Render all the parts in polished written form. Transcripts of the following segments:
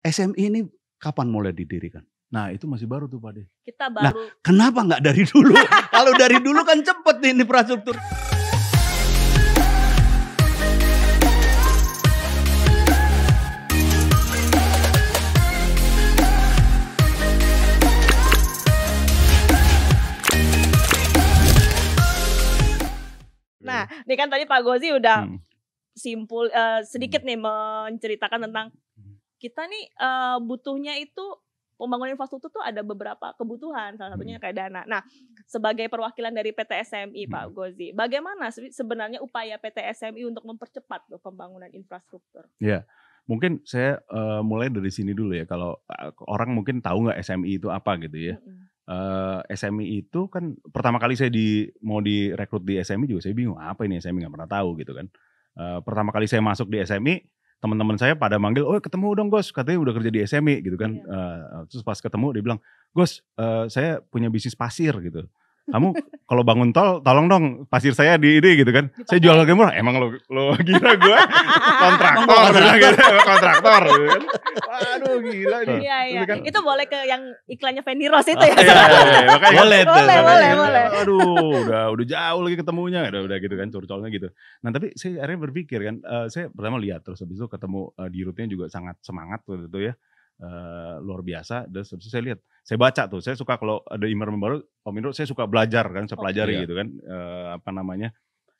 SMI ini kapan mulai didirikan? Nah itu masih baru tuh Pak De. Kita Nah, baru. kenapa nggak dari dulu? Kalau dari dulu kan cepet nih infrastruktur. Nah, ini kan tadi Pak Gozi udah Hmm. sedikit nih menceritakan tentang kita nih butuhnya itu pembangunan infrastruktur tuh ada beberapa kebutuhan, salah satunya kayak dana. Nah, sebagai perwakilan dari PT SMI Pak Gozi, bagaimana sebenarnya upaya PT SMI untuk mempercepat tuh pembangunan infrastruktur? Ya, mungkin saya mulai dari sini dulu ya. Kalau orang mungkin tahu nggak SMI itu apa gitu ya. SMI itu kan pertama kali saya mau direkrut di SMI juga saya bingung apa ini SMI, nggak pernah tahu gitu kan. Pertama kali saya masuk di SMI, teman-teman saya pada manggil, oh ketemu dong Gos, katanya udah kerja di SMI gitu kan. Terus pas ketemu dia bilang, Gos saya punya bisnis pasir gitu. Kamu kalau bangun tol tolong dong pasir saya di ini gitu kan. Saya jual harga murah. Emang lo gila gue kontraktor gitu, kontraktor gitu kan. Waduh gila nih. Iya. Kan, itu boleh ke yang iklannya Feni Rose itu ya. Iya, boleh. Aduh, udah jauh lagi ketemunya, udah gitu kan, curcolnya gitu. Nah tapi saya akhirnya berpikir kan, saya pertama lihat terus habis itu ketemu di rootnya juga sangat semangat waktu itu ya. Luar biasa. Dan saya lihat, saya baca tuh, saya suka kalau ada email baru Om Indro, saya suka belajar kan, saya pelajari gitu kan,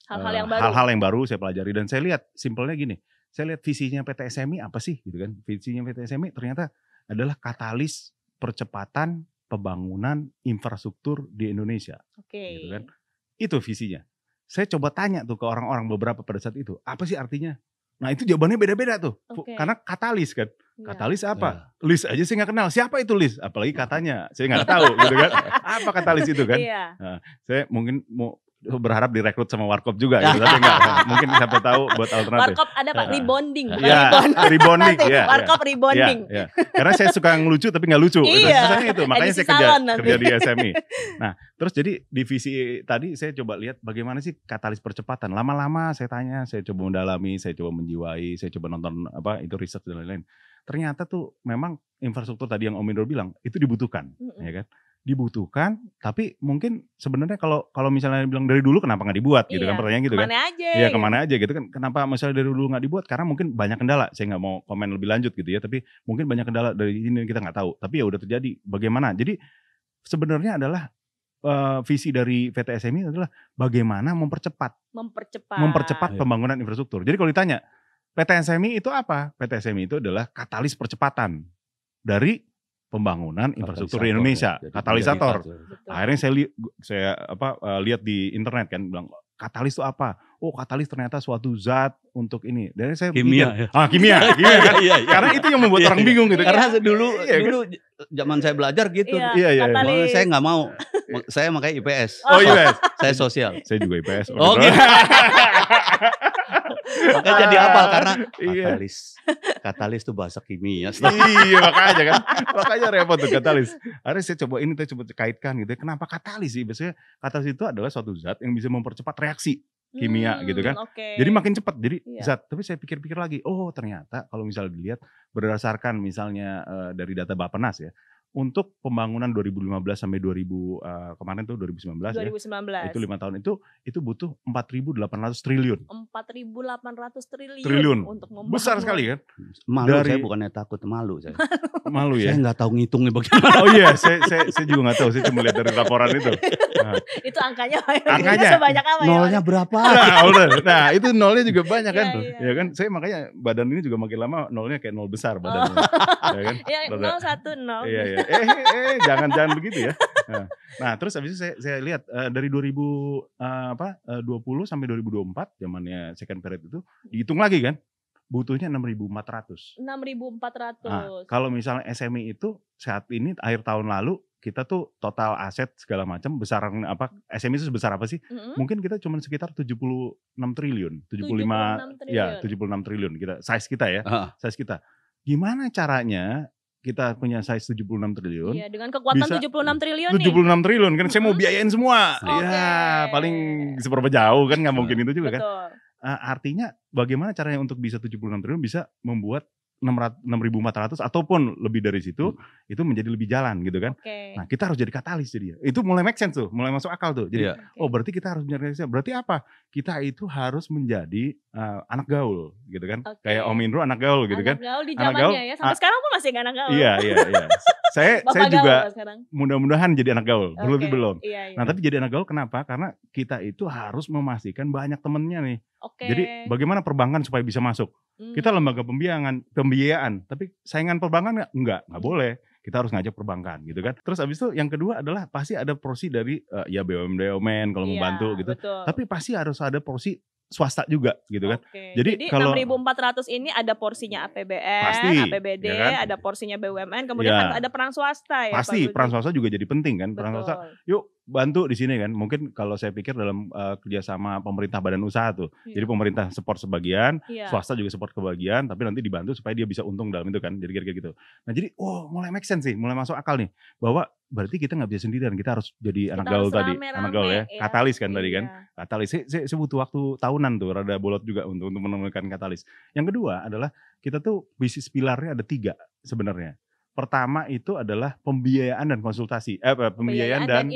hal-hal yang baru saya pelajari. Dan saya lihat simpelnya gini, saya lihat visinya PT SMI apa sih gitu kan. Visinya PT SMI ternyata adalah katalis percepatan pembangunan infrastruktur di Indonesia. Gitu kan. Itu visinya. Saya coba tanya tuh ke orang-orang beberapa pada saat itu, apa sih artinya? Nah itu jawabannya beda-beda tuh, karena katalis kan. Katalis apa? Lis aja saya nggak kenal. Siapa itu Lis? Apalagi katanya, saya nggak tahu gitu kan. Apa katalis itu kan? Nah, saya mungkin mau berharap direkrut sama Warkop juga gitu, tapi enggak. Mungkin siapa tahu buat alternatif. Warkop ada Pak rebonding. Rebonding. Warkop rebonding. Ya. Karena saya suka ngelucu tapi nggak lucu. Susahnya itu, makanya saya kerja di SMI. Nah, terus jadi divisi tadi saya coba lihat bagaimana sih katalis percepatan. Lama-lama saya tanya, saya coba mendalami, saya coba menjiwai, saya coba nonton itu research dan lain-lain. Ternyata tuh memang infrastruktur tadi yang Om Indro bilang itu dibutuhkan, ya kan? Dibutuhkan, tapi mungkin sebenarnya kalau misalnya bilang dari dulu kenapa nggak dibuat gitu kan, pertanyaan gitu kan? Kemana aja gitu kan? Kenapa misalnya dari dulu nggak dibuat? Karena mungkin banyak kendala. Saya nggak mau komen lebih lanjut gitu ya, tapi mungkin banyak kendala dari ini kita nggak tahu. Tapi ya udah terjadi. Bagaimana? Jadi sebenarnya adalah visi dari PT SMI adalah bagaimana mempercepat pembangunan infrastruktur. Jadi kalau ditanya PT SMI itu apa? PT SMI itu adalah katalis percepatan dari pembangunan infrastruktur di Indonesia, katalisator. Akhirnya saya lihat di internet kan, bilang katalis itu apa? Oh, katalis ternyata suatu zat untuk ini. Dari saya kimia. Kimia kan? Karena itu yang membuat orang bingung gitu. Karena dulu zaman saya belajar gitu. Iya. Saya nggak mau. Saya makanya IPS. Oh, IPS. Saya sosial. Saya juga IPS. Oh, gitu. Makanya jadi hafal karena katalis itu bahasa kimia. Iya makanya repot tuh katalis. Akhirnya saya coba kaitkan gitu. Kenapa katalis sih? Biasanya katalis itu adalah suatu zat yang bisa mempercepat reaksi kimia gitu kan. Jadi makin cepat jadi zat. Tapi saya pikir-pikir lagi, oh ternyata kalau misalnya dilihat berdasarkan misalnya dari data Bappenas ya, untuk pembangunan 2015 sampai 2019 ya. Itu 5 tahun itu butuh 4.800 triliun. 4.800 triliun untuk membangun. Besar sekali kan? Malu saya bukannya takut, malu saya. Malu ya? Saya nggak tahu ngitungnya bagaimana. Oh iya, saya juga nggak tahu, saya cuma lihat dari laporan itu. Itu angkanya sebanyak apa ya? Nolnya berapa? Nah, itu nolnya juga banyak kan? Ya kan? Saya makanya badan ini juga makin lama nolnya kayak nol besar badannya. Ya kan? Ya, 010. Iya. Jangan begitu ya. Nah, terus habis itu saya lihat dari 2020 sampai 2024 zamannya second period itu dihitung lagi kan. Butuhnya 6.400. 6.400. Nah, kalau misalnya SMI itu saat ini akhir tahun lalu kita tuh total aset segala macam besaran SMI itu sebesar apa sih? Mungkin kita cuma sekitar 76 triliun, 76 triliun kita size kita ya. Size kita. Gimana caranya kita punya size 76 triliun. Iya, dengan kekuatan 76 triliun 76 triliun kan saya mau biayain semua. Ya, paling seberapa jauh kan nggak mungkin itu juga kan. Artinya bagaimana caranya untuk bisa 76 triliun bisa membuat 6.400 ataupun lebih dari situ, itu menjadi lebih jalan gitu kan. Nah kita harus jadi katalis jadi. Itu mulai make sense tuh, mulai masuk akal tuh. Jadi oh berarti kita harus menjadi, berarti apa? Kita itu harus menjadi anak gaul gitu kan. Kayak Om Indro anak gaul gitu kan. Anak gaul di zamannya ya, sampai sekarang pun masih anak gaul. Iya. Saya juga mudah-mudahan jadi anak gaul, belum. Nah tapi jadi anak gaul kenapa? Karena kita itu harus memastikan banyak temennya nih. Jadi bagaimana perbankan supaya bisa masuk? Kita lembaga pembiayaan, tapi saingan perbankan nggak boleh. Kita harus ngajak perbankan gitu kan. Terus abis itu yang kedua adalah pasti ada porsi dari ya BUMN kalau membantu gitu. Betul. Tapi pasti harus ada porsi swasta juga gitu kan. Jadi kalau 6.400 ini ada porsinya APBN, pasti, APBD, ya kan? Ada porsinya BUMN, kemudian ada peran swasta ya. Pasti peran swasta juga jadi penting kan. Peran swasta, yuk bantu di sini kan. Mungkin kalau saya pikir dalam kerjasama pemerintah badan usaha tuh. Jadi pemerintah support sebagian, swasta juga support kebagian, tapi nanti dibantu supaya dia bisa untung dalam itu kan. Jadi kira-kira gitu. Nah jadi mulai make sense sih, mulai masuk akal nih. Bahwa berarti kita nggak bisa sendirian, kita harus jadi anak gaul tadi. Anak gaul ya, katalis kan tadi kan. Katalis, saya butuh waktu tahunan tuh, rada bolot juga untuk menemukan katalis. Yang kedua adalah kita tuh bisnis pilarnya ada 3 sebenarnya. Pertama itu adalah pembiayaan dan konsultasi, pembiayaan dan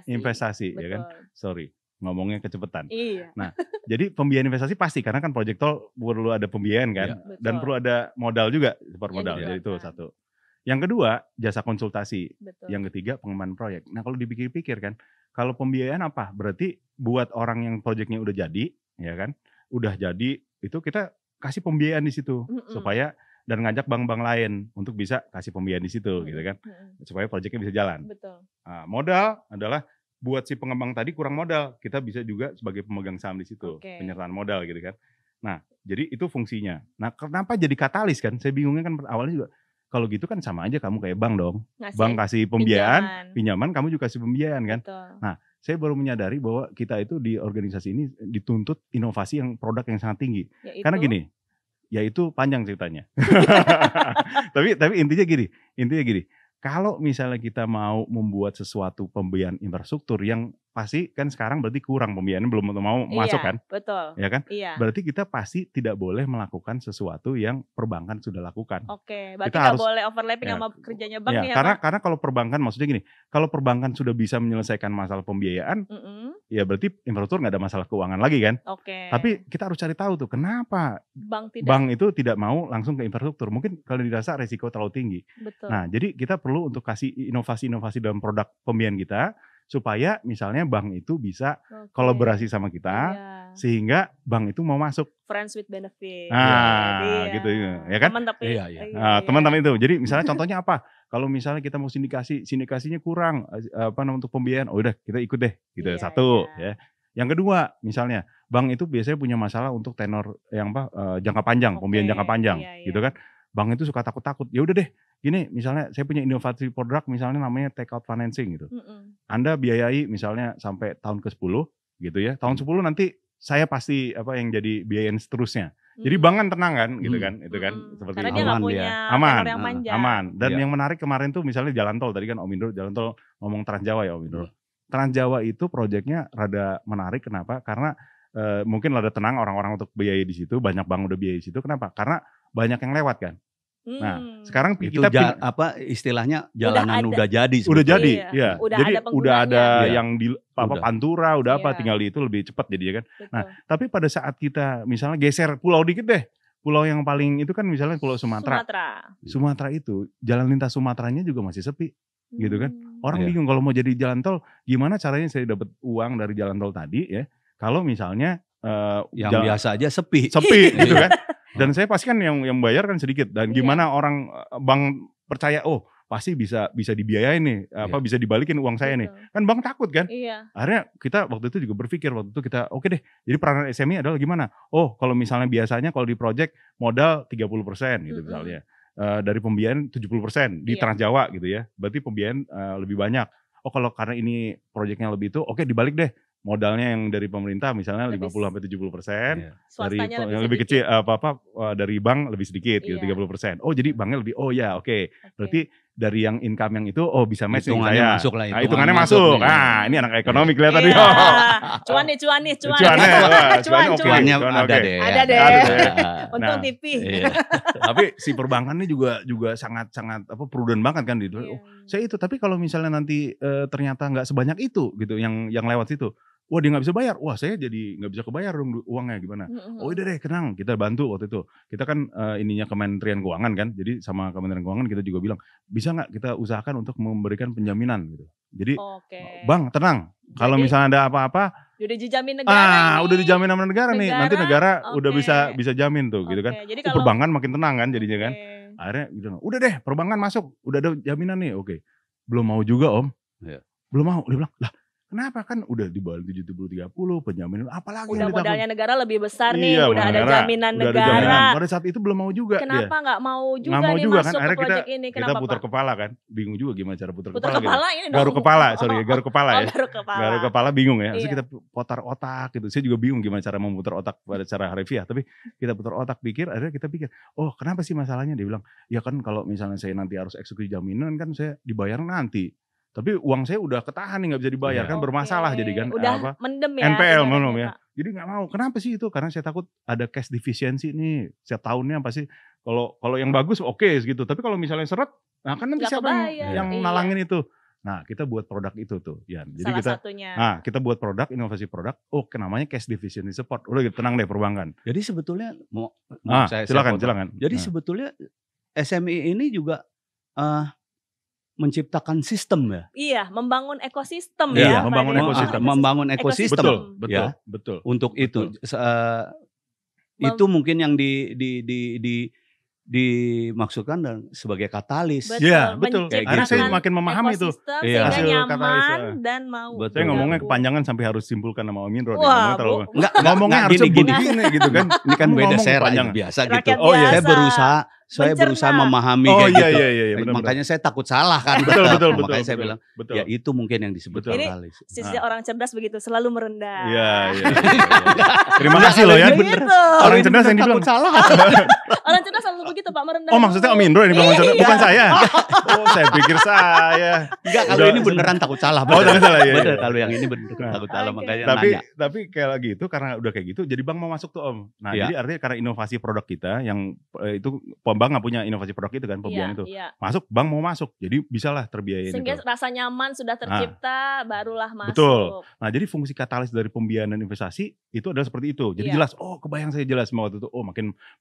investasi ya kan. Sorry, ngomongnya kecepatan. Nah, jadi pembiayaan investasi pasti karena kan project tol perlu ada pembiayaan kan, dan perlu ada modal juga, support modal. Jadi itu satu. Yang kedua, jasa konsultasi. Yang ketiga, pengembangan proyek. Nah, kalau dipikir-pikir kan, kalau pembiayaan apa? Berarti buat orang yang proyeknya udah jadi, ya kan? Udah jadi, itu kita kasih pembiayaan di situ supaya dan ngajak bank-bank lain untuk bisa kasih pembiayaan di situ gitu kan. Supaya proyeknya bisa jalan. Nah, modal adalah buat si pengembang tadi kurang modal, kita bisa juga sebagai pemegang saham di situ, penyertaan modal gitu kan. Nah, jadi itu fungsinya. Nah, kenapa jadi katalis kan? Saya bingungnya kan awalnya juga kalau gitu kan sama aja kamu kayak bank dong. Bank kasih pembiayaan, pinjaman kamu juga kasih pembiayaan kan. Nah, saya baru menyadari bahwa kita itu di organisasi ini dituntut inovasi yang produk yang sangat tinggi. Karena gini, yaitu panjang ceritanya. tapi intinya gini. Kalau misalnya kita mau membuat sesuatu pembiayaan infrastruktur yang pasti kan sekarang berarti kurang pembiayaan, belum mau masuk kan? Betul. Ya kan? Berarti kita pasti tidak boleh melakukan sesuatu yang perbankan sudah lakukan. Berarti nggak boleh overlapping sama kerjanya bank ya? Karena kalau perbankan maksudnya gini, kalau perbankan sudah bisa menyelesaikan masalah pembiayaan, ya berarti infrastruktur nggak ada masalah keuangan lagi kan? Tapi kita harus cari tahu tuh kenapa bank itu tidak mau langsung ke infrastruktur. Mungkin kalau dirasa resiko terlalu tinggi. Nah, jadi kita perlu untuk kasih inovasi-inovasi dalam produk pembiayaan kita supaya misalnya bank itu bisa kolaborasi sama kita sehingga bank itu mau masuk. Friends with benefit. Gitu ya kan? Teman-teman itu. Jadi misalnya contohnya apa? Kalau misalnya kita mau sindikasinya kurang untuk pembiayaan, udah kita ikut deh gitu. Satu ya. Yang kedua, misalnya bank itu biasanya punya masalah untuk tenor yang jangka panjang, pembiayaan jangka panjang gitu kan. Bank itu suka takut-takut. Ya udah deh, gini misalnya saya punya inovasi produk misalnya namanya take out financing gitu. Anda biayai misalnya sampai tahun ke-10 gitu ya. Tahun 10 nanti saya pasti yang jadi biayain seterusnya. Jadi bank kan tenang kan gitu kan. Itu kan seperti karena dia nggak punya tenor yang panjang. Aman. Dan yang menarik kemarin tuh misalnya jalan tol tadi kan Om Indro jalan tol ngomong Trans Jawa ya Om Indro. Trans Jawa itu proyeknya rada menarik kenapa? Karena mungkin rada tenang orang-orang untuk biayai di situ, banyak bank udah biayai di situ. Kenapa? Karena banyak yang lewat kan. Nah, sekarang itu kita istilahnya jalanan udah jadi. Udah jadi, ya. Jadi udah ada ya. yang di Pantura, udah tinggal di itu lebih cepat jadi ya kan. Betul. Nah, tapi pada saat kita misalnya geser pulau dikit deh. Pulau yang paling itu kan misalnya Pulau Sumatera. Sumatera itu jalan lintas Sumateranya juga masih sepi. Gitu kan. Orang bingung kalau mau jadi jalan tol, gimana caranya saya dapat uang dari jalan tol tadi ya. Kalau misalnya yang biasa aja sepi gitu kan. Dan saya pasti kan yang bayar kan sedikit. Dan gimana orang bank percaya, pasti bisa dibiayain nih, bisa dibalikin uang saya nih. Kan bank takut kan. Akhirnya kita waktu itu juga berpikir, kita oke deh. Jadi peranan SME adalah gimana? Kalau misalnya biasanya kalau di project modal 30% gitu misalnya. Dari pembiayaan 70% di Trans Jawa gitu ya. Berarti pembiayaan lebih banyak. Kalau karena ini projectnya lebih itu, dibalik deh. Modalnya yang dari pemerintah misalnya 50-70%, dari yang lebih kecil dari bank lebih sedikit gitu 30%. Jadi banknya lebih berarti dari yang income yang itu bisa match nih Hitungannya saya. masuk lah, Nah, hitungannya masuk. nih. Nah, ini anak ekonomi kelihatan Iya. nih. Cuan nih. Cuannya oke. Cuannya Cuan ada oke. deh. Ada deh. Untung Nah, TV. Iya. Tapi si perbankan ini juga sangat prudent banget kan gitu. Iya. Saya itu, tapi kalau misalnya nanti ternyata nggak sebanyak itu gitu yang lewat situ. Wah, dia nggak bisa bayar. Wah, saya jadi nggak bisa kebayar dong uangnya gimana. Oh, udah deh, tenang, kita bantu waktu itu. Kita kan ininya Kementerian Keuangan kan. Jadi sama Kementerian Keuangan kita juga bilang, bisa nggak kita usahakan untuk memberikan penjaminan gitu. Jadi, Bang, tenang. Kalau misalnya ada apa-apa, udah dijamin negara udah dijamin sama negara nih. Nanti negara udah bisa jamin tuh gitu kan. Jadi kalau perbankan makin tenang kan jadinya kan. Akhirnya bilang, udah deh, perbankan masuk, udah ada jaminan nih. Oke. Belum mau juga, Om. Iya. Belum mau. Dia bilang, lah kenapa, kan udah di bawah 70-30 penjaminan, apalagi udah yang ditakut. Modalnya negara lebih besar nih, Iya, udah ada jaminan udah negara. ada jaminan. Pada saat itu belum mau juga. Kenapa nggak mau juga nggak mau nih juga, masuk kan? ke proyek ini? Kita Kenapa, putar Pak? kepala kan, bingung juga gimana cara putar Putar kepala. kepala gitu. ini Garuk dong. kepala, sorry, garuk kepala ya. Garuk kepala. Garuk kepala bingung ya. Terus Iya. kita putar otak gitu. Saya juga bingung gimana cara memutar otak pada cara harfiah. Tapi kita putar otak akhirnya kita pikir, oh kenapa sih masalahnya? Dia bilang, ya kan kalau misalnya saya nanti harus eksekusi jaminan kan saya dibayar nanti. Tapi uang saya udah ketahan nih, nggak bisa dibayar, kan bermasalah jadi kan. Udah mendem ya. NPL belum ya. Jadi nggak mau. Kenapa sih itu? Karena saya takut ada cash deficiency nih setiap tahunnya pasti. Kalau yang bagus oke gitu. Tapi kalau misalnya seret, nah kan nanti Nggak siapa yang kebayar. nalangin itu? Nah, kita buat produk itu tuh, Yan. Jadi Salah satunya. kita buat produk, inovasi produk. Oh, namanya cash deficiency support. Udah gitu, tenang deh perbankan. Jadi sebetulnya silakan. Jadi sebetulnya SME ini juga menciptakan sistem ya. Iya, membangun ekosistem Iya, ya. membangun ekosistem. Membangun ekosistem. Betul. Untuk itu itu mungkin yang dimaksudkan dan sebagai katalis. Iya, betul. Karena saya makin memahami itu. Sehingga Hasil nyaman katalis. dan mau. Saya ngomongnya kepanjangan sampai harus simpulkan sama Om Indro. Wah, ngomongnya harus gini gitu kan. Ini kan beda saya biasa gitu. Rakyat biasa. Saya berusaha memahami kayak gitu. Iya, benar. Makanya saya takut salah kan. Betul. Makanya saya bilang, ya itu mungkin yang disebut katalis. Sisi orang cerdas begitu, selalu merendah. Iya. Terima kasih loh ya. Orang cerdas yang dibilang salah. Orang cerdas selalu begitu, Pak, merendah. Oh, maksudnya Om Indro yang dibilang cerdas, bukan saya. Oh, saya pikir saya. Enggak, kalau ini beneran takut salah. Oh, takut salah ya. Bener, kalau yang ini bener takut salah, makanya nanya. Tapi kayak lagi itu karena udah kayak gitu, jadi bank mau masuk tuh Om. Nah, jadi artinya karena inovasi produk kita yang itu bank nggak punya inovasi produk itu kan, pembiayaan itu. Masuk, bank mau masuk, jadi bisalah terbiayain itu. Sehingga rasa nyaman sudah tercipta, barulah masuk. Betul. Nah, jadi fungsi katalis dari pembiayaan dan investasi itu adalah seperti itu. Jadi jelas, kebayang saya jelas waktu itu,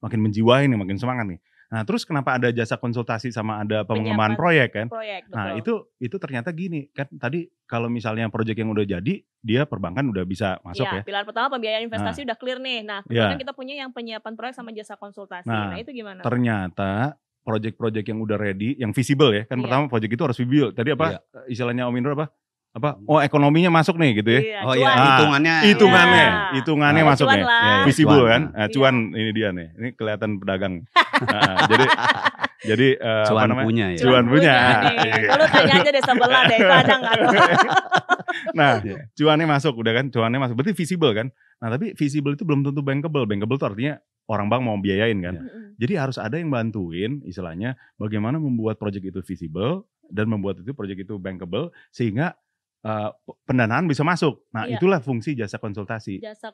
makin menjiwai nih, makin semangat nih. Nah, terus kenapa ada jasa konsultasi sama ada pengembangan proyek kan? Nah, itu ternyata gini kan, tadi kalau misalnya proyek yang udah jadi, dia perbankan udah bisa masuk ya. Pilar pertama pembiayaan investasi udah clear nih. Nah, kemudian kita punya yang penyiapan proyek sama jasa konsultasi. Nah, itu gimana? Ternyata proyek-proyek yang udah ready, yang visible ya. Kan pertama proyek itu harus visible. Tadi istilahnya Om Indro apa? Oh, ekonominya masuk nih gitu ya. Hitungannya masuk nih. Visible kan. Cuan ini dia nih. Ini kelihatan pedagang. Jadi cuan punya ya. Cuan punya. Lalu tanya aja deh sebelah deh, itu ada nggak? Nah, cuannya masuk udah kan. Cuannya masuk. Berarti visible kan. Nah, tapi visible itu belum tentu bankable. Bankable itu artinya orang bank mau biayain kan. Jadi harus ada yang bantuin istilahnya bagaimana membuat proyek itu visible dan membuat itu proyek itu bankable sehingga pendanaan bisa masuk. Nah, itulah fungsi jasa konsultasi. Jasa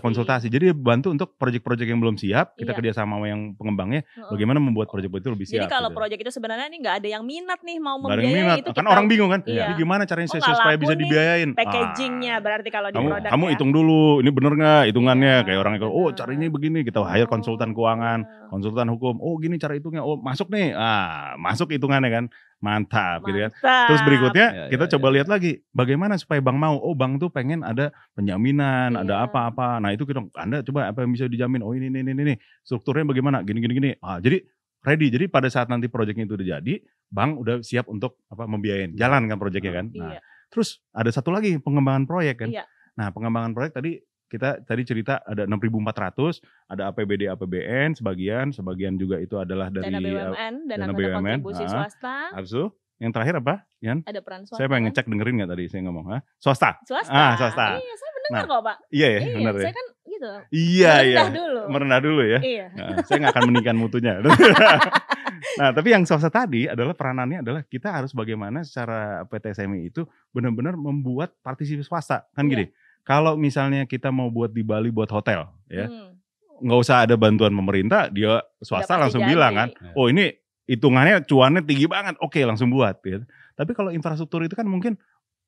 konsultasi. Jadi bantu untuk proyek-proyek yang belum siap, kita kerjasama sama yang pengembangnya, bagaimana membuat proyek itu lebih siap. Jadi kalau gitu. proyek itu sebenarnya ini nggak ada yang minat nih mau Membiayai membiayai itu. Kan orang bingung kan, ini gimana caranya supaya bisa dibiayain. Packagingnya berarti kalau di produk kamu hitung dulu, ini bener nggak hitungannya? Kayak orang itu, caranya begini, kita hire konsultan keuangan, konsultan hukum, gini cara hitungnya, masuk nih, masuk hitungannya kan. Mantap gitu kan. Terus berikutnya kita coba lihat lagi bagaimana supaya bank mau. Bank tuh pengen ada penjaminan, ada apa-apa. Nah, itu kita Anda coba apa yang bisa dijamin. Ini. Strukturnya bagaimana? Gini. Jadi ready. Jadi pada saat nanti proyeknya itu udah jadi, bank udah siap untuk membiayain. Jalan kan proyeknya kan. Nah, terus ada satu lagi pengembangan proyek kan. Nah, pengembangan proyek kita tadi cerita ada 6.400, ada APBD, APBN sebagian juga itu adalah dari dana BUMN, dana kontribusi swasta. Habis itu yang terakhir apa? Yan? Ada peran swasta. Saya pengen ngecek dengerin nggak tadi saya ngomong? Swasta. Swasta. Iya, saya mendengar kok, Pak. Iya ya, benar ya. Saya kan gitu. Iya. Merendah dulu ya. ya. Saya nggak akan meninggikan mutunya. Nah, tapi yang swasta tadi adalah peranannya adalah kita harus bagaimana secara PT SMI itu benar-benar membuat partisipasi swasta. Kan gini, kalau misalnya kita mau buat di Bali buat hotel ya, nggak usah ada bantuan pemerintah, dia swasta langsung bilang kan, oh ini hitungannya cuannya tinggi banget, oke langsung buat. Ya. Tapi kalau infrastruktur itu kan mungkin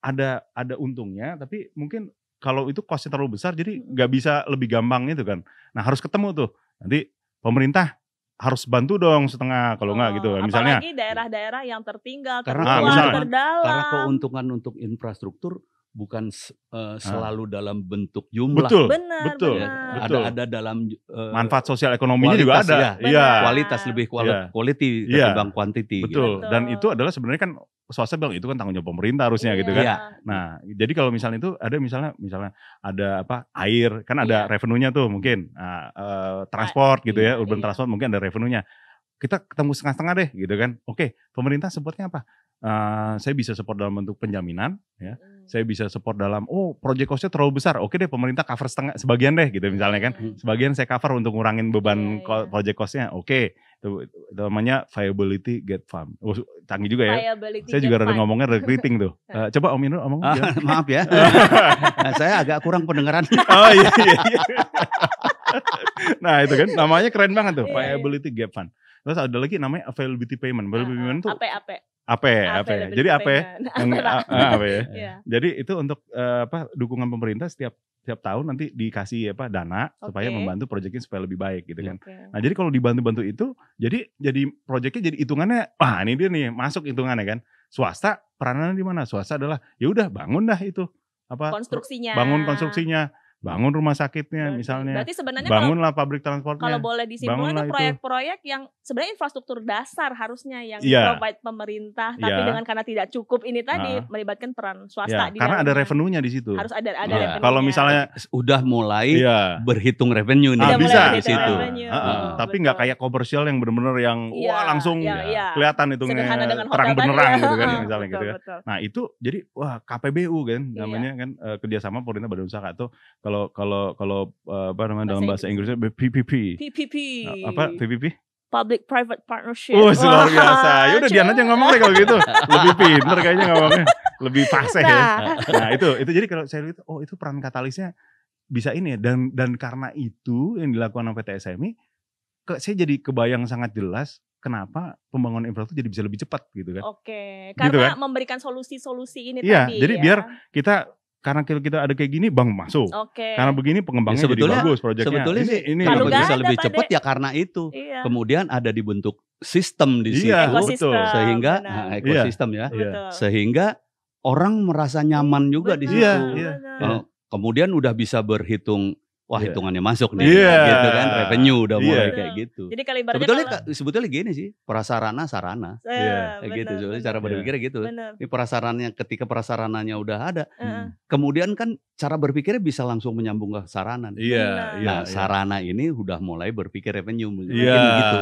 ada untungnya, tapi mungkin kalau itu costnya terlalu besar, jadi nggak bisa lebih gampang itu kan. Nah harus ketemu tuh, nanti pemerintah harus bantu dong setengah, kalau nggak gitu. Misalnya apalagi daerah-daerah yang tertinggal, karena terdalam. Karena keuntungan untuk infrastruktur bukan selalu dalam bentuk jumlah. Betul, benar. Ada dalam manfaat sosial ekonominya juga ada. Iya. Kualitas lebih quality ketimbang quantity. Betul. Gitu. Dan itu adalah sebenarnya kan swasta bilang itu kan tanggung jawab pemerintah harusnya gitu kan. Nah, jadi kalau misalnya itu ada misalnya ada air, kan ada revenue-nya tuh mungkin. Transport gitu ya, urban transport mungkin ada revenue-nya. Kita ketemu setengah-setengah deh gitu kan. Oke, pemerintah supportnya apa? Saya bisa support dalam bentuk penjaminan ya. Saya bisa support dalam project cost-nya terlalu besar. Oke deh, pemerintah cover sebagian deh gitu misalnya kan. Sebagian saya cover untuk ngurangin beban project cost-nya. Oke, itu namanya viability gate fund. Canggih juga ya. Saya juga rada ngomongnya rada keriting tuh. Coba Om Indro ngomong. Maaf ya. Saya agak kurang pendengaran. Oh iya. Nah, itu kan namanya keren banget tuh, viability gap fund. Terus ada lagi namanya availability payment. Availability payment tuh AP. Jadi AP ya. Jadi itu untuk dukungan pemerintah setiap tahun nanti dikasih dana supaya membantu proyeknya supaya lebih baik gitu kan. Nah, jadi kalau dibantu-bantu itu jadi proyeknya jadi hitungannya ini dia nih masuk hitungannya kan. Swasta peranannya di mana? Swasta adalah ya udah bangun dah itu konstruksinya. Bangun konstruksinya. Bangun rumah sakitnya misalnya. Berarti sebenarnya bangunlah pabrik transportnya. Kalau boleh disimpulkan itu proyek-proyek yang sebenarnya infrastruktur dasar harusnya yang provide pemerintah, tapi dengan karena tidak cukup ini tadi melibatkan peran swasta di karena ada revenue-nya di situ. Harus ada revenue-nya. Kalau misalnya udah mulai berhitung revenue nih bisa di situ. Tapi nggak kayak komersial yang benar-benar yang langsung kelihatan hitungnya terang benerang gitu kan misalnya gitu kan. Nah, itu jadi KPBU kan namanya kan kerjasama pemerintah badan usaha atau kalau dalam bahasa Inggrisnya PPP. PPP? Public Private Partnership. Luar biasa. Ya udah Dian aja ngomong deh kalau gitu. Lebih pinter kayaknya ngomongnya. Lebih fasih ya. Nah, itu jadi kalau saya lihat itu peran katalisnya bisa ini ya dan karena itu yang dilakukan oleh PT SMI saya jadi kebayang sangat jelas kenapa pembangunan infrastruktur jadi bisa lebih cepat gitu kan. Oke, karena gitu kan? Memberikan solusi-solusi ini tadi. Jadi biar kita karena kita ada kayak gini bank masuk. Karena begini pengembangnya jadi bagus proyeknya. Sebetulnya ini kalau bisa lebih cepat ya karena itu. Kemudian ada dibentuk sistem di situ sehingga ekosistem ya. Sehingga orang merasa nyaman juga di situ. Kemudian udah bisa berhitung hitungannya masuk nih gitu kan, revenue udah mulai kayak gitu. Jadi sebetulnya gini sih, prasarana sarana. Kayak gitu. Sebetulnya cara berpikirnya gitu. Ini prasarananya ketika prasarananya udah ada, kemudian kan cara berpikirnya bisa langsung menyambung ke sarana. Nah, sarana ini udah mulai berpikir revenue mungkin gitu.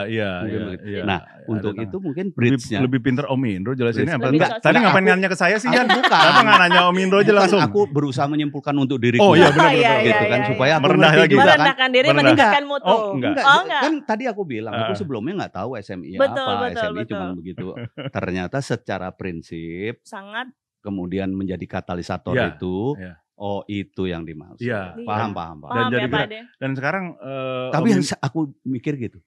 Nah, untuk itu mungkin bridge-nya lebih pinter Om Indro jelasinnya apa enggak? Tadi ngapain nanya ke saya sih kan? Kenapa enggak nanya Om Indro aja langsung? Aku berusaha menyimpulkan untuk diriku. Oh iya benar gitu kan supaya aku merendahkan diri, meningkatkan mutu. Enggak. Kan tadi aku bilang, aku sebelumnya nggak tahu SMI apa. SMI cuma begitu. Ternyata secara prinsip sangat. Kemudian menjadi katalisator itu. Itu yang dimaksud. Paham. Dan sekarang. Tapi yang aku mikir gitu.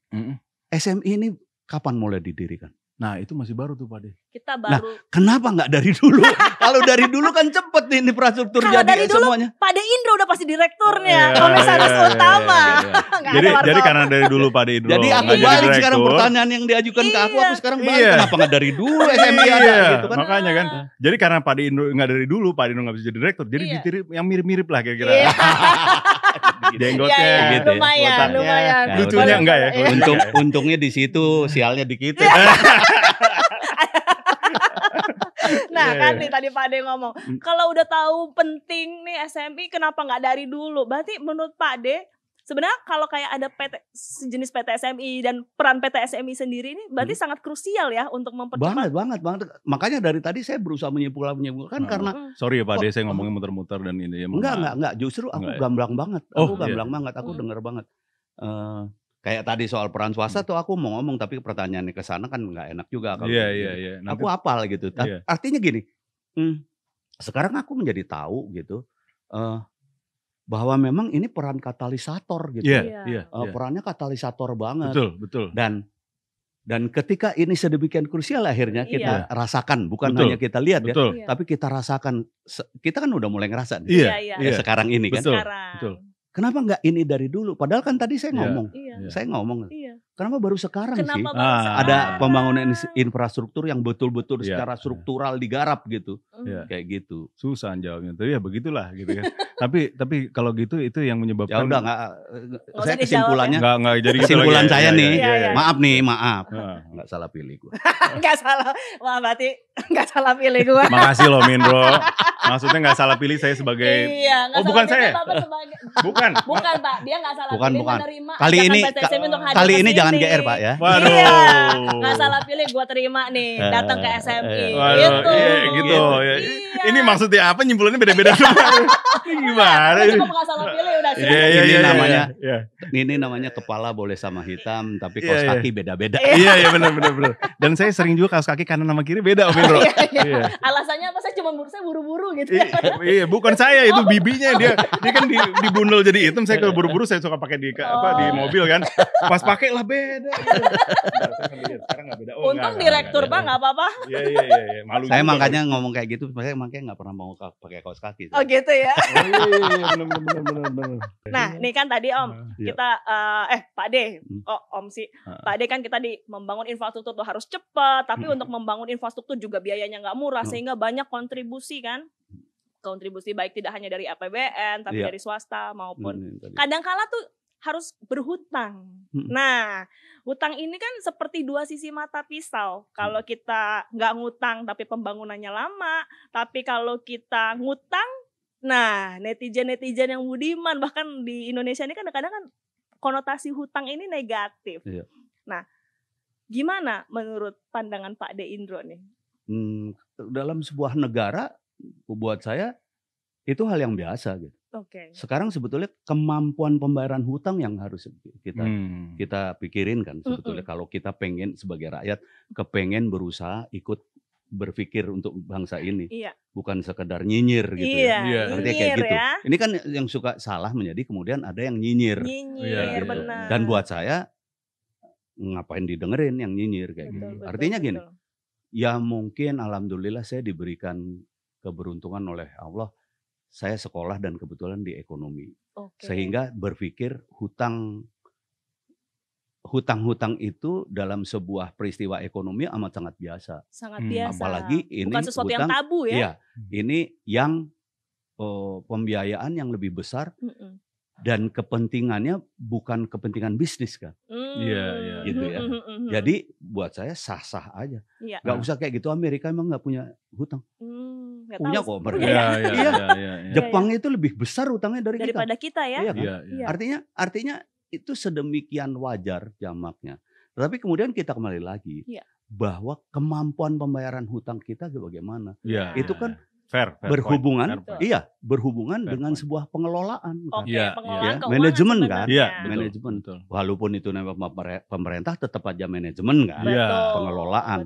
SMI ini kapan mulai didirikan? Nah itu masih baru tuh Pak De. Kita baru. Nah kenapa nggak dari dulu? Kalau dari dulu kan cepet nih infrastruktur jadi dari dulu, semuanya. Pak De Indro udah pasti direkturnya, komisaris utama. Jadi karena dari dulu Pak De Indro. Jadi aku balik sekarang pertanyaan yang diajukan ke aku sekarang balik. Kenapa nggak dari dulu SMI ada gitu kan? Makanya kan. Jadi karena Pak De Indro nggak dari dulu, Pak De Indro nggak bisa jadi direktur. Jadi ditiru yang mirip-mirip lah kira-kira. Jenggotnya gitu. Lumayan. Lucunya enggak ya? Untungnya di situ, sialnya dikit. Nah kan nih tadi Pak De ngomong, kalau udah tahu penting nih SMI kenapa nggak dari dulu? Berarti menurut Pak De sebenarnya kalau kayak ada sejenis PT SMI dan peran PT SMI sendiri ini berarti sangat krusial ya untuk mempercepat. Banget. Makanya dari tadi saya berusaha menyimpulkan karena sorry ya Pak De saya ngomongnya muter-muter dan ini ya. Enggak, justru aku gamblang banget. Aku gamblang banget, aku denger banget. Kayak tadi soal peran swasta tuh aku mau ngomong tapi pertanyaannya ke sana kan nggak enak juga kalau Iya. Aku hafal gitu. Artinya gini, sekarang aku menjadi tahu gitu bahwa memang ini peran katalisator gitu. Perannya katalisator banget. Betul. Dan ketika ini sedemikian krusial akhirnya kita rasakan, bukan hanya kita lihat tapi kita rasakan. Kita kan udah mulai ngerasa sekarang ini kan. Betul. Kenapa nggak ini dari dulu? Padahal kan tadi saya ngomong, kenapa baru sekarang sih? Ada pembangunan infrastruktur yang betul-betul secara struktural digarap gitu, kayak gitu. Susah jawabnya, tapi ya begitulah gitu kan. tapi kalau gitu itu yang menyebabkan. Ya udah saya kesimpulannya, nggak jadi kesimpulan saya nih, maaf, nggak salah pilih gue. Nggak salah, wah berarti nggak salah pilih gue. Makasih loh Mindro. Maksudnya nggak salah pilih saya sebagai. Bukan saya. Bukan Pak, dia nggak salah pilih menerima. Kali ini jangan GR Pak ya. Waduh. Nggak salah pilih, gue terima nih datang ke SMI. Gitu. Ini maksudnya apa? Nyimpulannya beda-beda semua. Gimana? Cuma nggak salah pilih udah sih. Ini namanya kepala boleh sama hitam, tapi kaos kaki beda-beda. Iya benar. Dan saya sering juga kaos kaki kanan sama kiri beda Om Indro. Alasannya apa? Saya buru-buru gitu. Iya, bukan saya, itu bibinya dia kan dibundel jadi hitam. Saya kalau buru-buru saya suka pakai di mobil kan. Pas pakai lah beda. Sekarang nggak beda. Untung direktur Pak nggak apa-apa. Iya. Malu. Saya makanya ngomong kayak gitu, saya makanya nggak pernah mau pakai kaos kaki. Oh gitu ya. Benar. Nah, ini kan tadi Om kita Pak D, Om sih. Pak D kan kita membangun infrastruktur tuh harus cepat, tapi untuk membangun infrastruktur juga biayanya nggak murah sehingga banyak kontribusi kan. Kontribusi baik tidak hanya dari APBN tapi dari swasta maupun kadang-kala tuh harus berhutang. Nah, hutang ini kan seperti dua sisi mata pisau. Kalau kita nggak ngutang tapi pembangunannya lama, tapi kalau kita ngutang, nah netizen yang budiman bahkan di Indonesia ini kan kadang-kadang kan konotasi hutang ini negatif. Nah, gimana menurut pandangan Pak D Indro nih? Dalam sebuah negara buat saya itu hal yang biasa gitu. Sekarang sebetulnya kemampuan pembayaran hutang yang harus kita pikirin kan sebetulnya kalau kita pengen sebagai rakyat kepengen berusaha ikut berpikir untuk bangsa ini, bukan sekedar nyinyir gitu Artinya kayak gitu. Ini kan yang suka salah menjadi kemudian ada yang nyinyir. Gitu. Benar. Dan buat saya ngapain didengerin yang nyinyir kayak gitu. Artinya gini, ya mungkin alhamdulillah saya diberikan keberuntungan oleh Allah, saya sekolah dan kebetulan di ekonomi. Sehingga berpikir hutang-hutang itu dalam sebuah peristiwa ekonomi amat sangat biasa. Sangat biasa. Apalagi ini bukan sesuatu hutang, yang tabu ya. Iya, ini yang pembiayaan yang lebih besar. Dan kepentingannya bukan kepentingan bisnis kan. Gitu ya. Jadi buat saya sah-sah aja. Gak usah kayak gitu, Amerika emang gak punya hutang. Punya kok mereka. Jepang itu lebih besar hutangnya daripada kita ya. Artinya itu sedemikian wajar jamaknya. Tetapi kemudian kita kembali lagi bahwa kemampuan pembayaran hutang kita bagaimana. Itu kan fair berhubungan, point. Berhubungan dengan sebuah pengelolaan. Pengelolaan keuangan manajemen kan, manajemen. Walaupun itu nama pemerintah tetap aja manajemen kan, pengelolaan.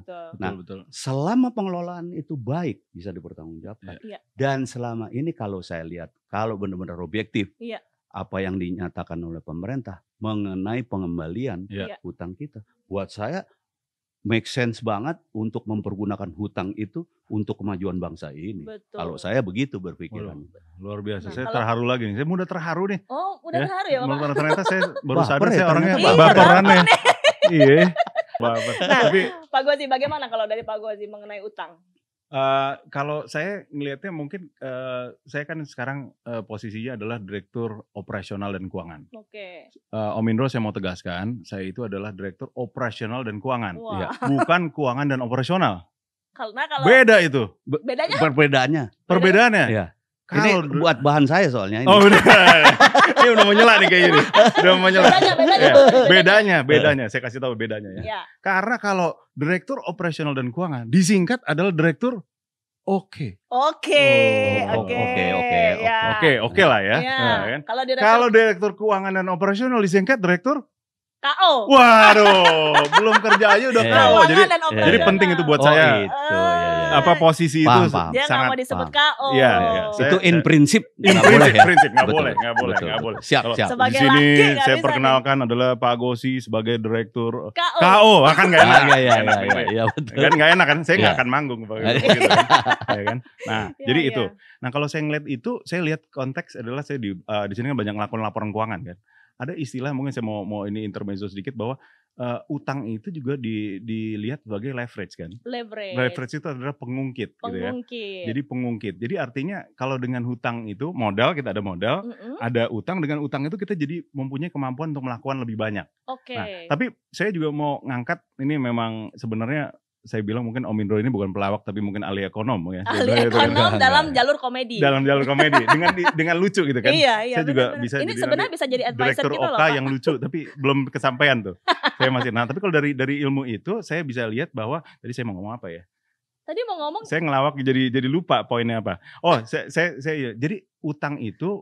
Betul. Selama pengelolaan itu baik bisa dipertanggungjawabkan. Dan selama ini kalau saya lihat, kalau benar-benar objektif, apa yang dinyatakan oleh pemerintah mengenai pengembalian hutang kita, buat saya make sense banget untuk mempergunakan hutang itu untuk kemajuan bangsa ini. Kalau saya begitu berpikiran. Luar biasa, saya terharu lagi nih. Saya mudah terharu nih. Oh, udah terharu ya Bapak? Ternyata saya baru sadar saya orangnya baperan nih. Iya. Tapi Pak Gozi, bagaimana kalau dari Pak Gozi mengenai utang? Kalau saya ngelihatnya mungkin saya kan sekarang posisinya adalah Direktur Operasional dan Keuangan. Om Indro saya mau tegaskan, saya itu adalah Direktur Operasional dan Keuangan, bukan Keuangan dan Operasional. Karena kalau beda itu. Perbedaannya. Ya. Ini buat bahan saya soalnya ini. Oh udah. Ini udah mau nyela nih kayak gini. Udah mau nyela. Bedanya. Saya kasih tahu bedanya ya. Karena kalau Direktur Operasional dan Keuangan disingkat adalah Direktur Oke lah ya. Kan? Kalau Direktur Keuangan dan Operasional disingkat Direktur KO. Waduh, belum kerja aja udah KO. Jadi penting itu buat saya. Itu, apa posisi itu dia nggak mau disebut KO. Iya. Itu in prinsip. Prinsip nggak boleh. Siap. Di sini saya perkenalkan adalah Pak Gosi sebagai direktur KO. Akan nggak enak. Iya betul. Kan nggak enak kan? Saya nggak akan manggung kan. Nah, jadi itu. Nah, kalau saya ngeliat itu, saya lihat konteks adalah saya di sini kan banyak ngelakuin laporan keuangan kan. Ada istilah mungkin saya mau ini intermezzo sedikit bahwa utang itu juga dilihat sebagai leverage kan. Leverage itu adalah pengungkit gitu ya. Jadi pengungkit. Jadi artinya kalau dengan hutang itu modal, kita ada modal, ada utang, dengan utang itu kita jadi mempunyai kemampuan untuk melakukan lebih banyak. Nah, tapi saya juga mau ngangkat ini memang sebenarnya saya bilang mungkin Om Indro ini bukan pelawak tapi mungkin ahli ekonom ya. Ahli ekonom dalam jalur komedi. Dalam jalur komedi dengan lucu gitu kan. Iya, saya juga bisa ini sebenarnya bisa jadi advisor direktur kita loh, Oka Pak. yang lucu tapi belum kesampaian tuh. Saya masih. Nah, tapi kalau dari ilmu itu saya bisa lihat bahwa tadi saya mau ngomong apa ya? Tadi mau ngomong saya ngelawak jadi lupa poinnya apa. Oh, saya jadi utang itu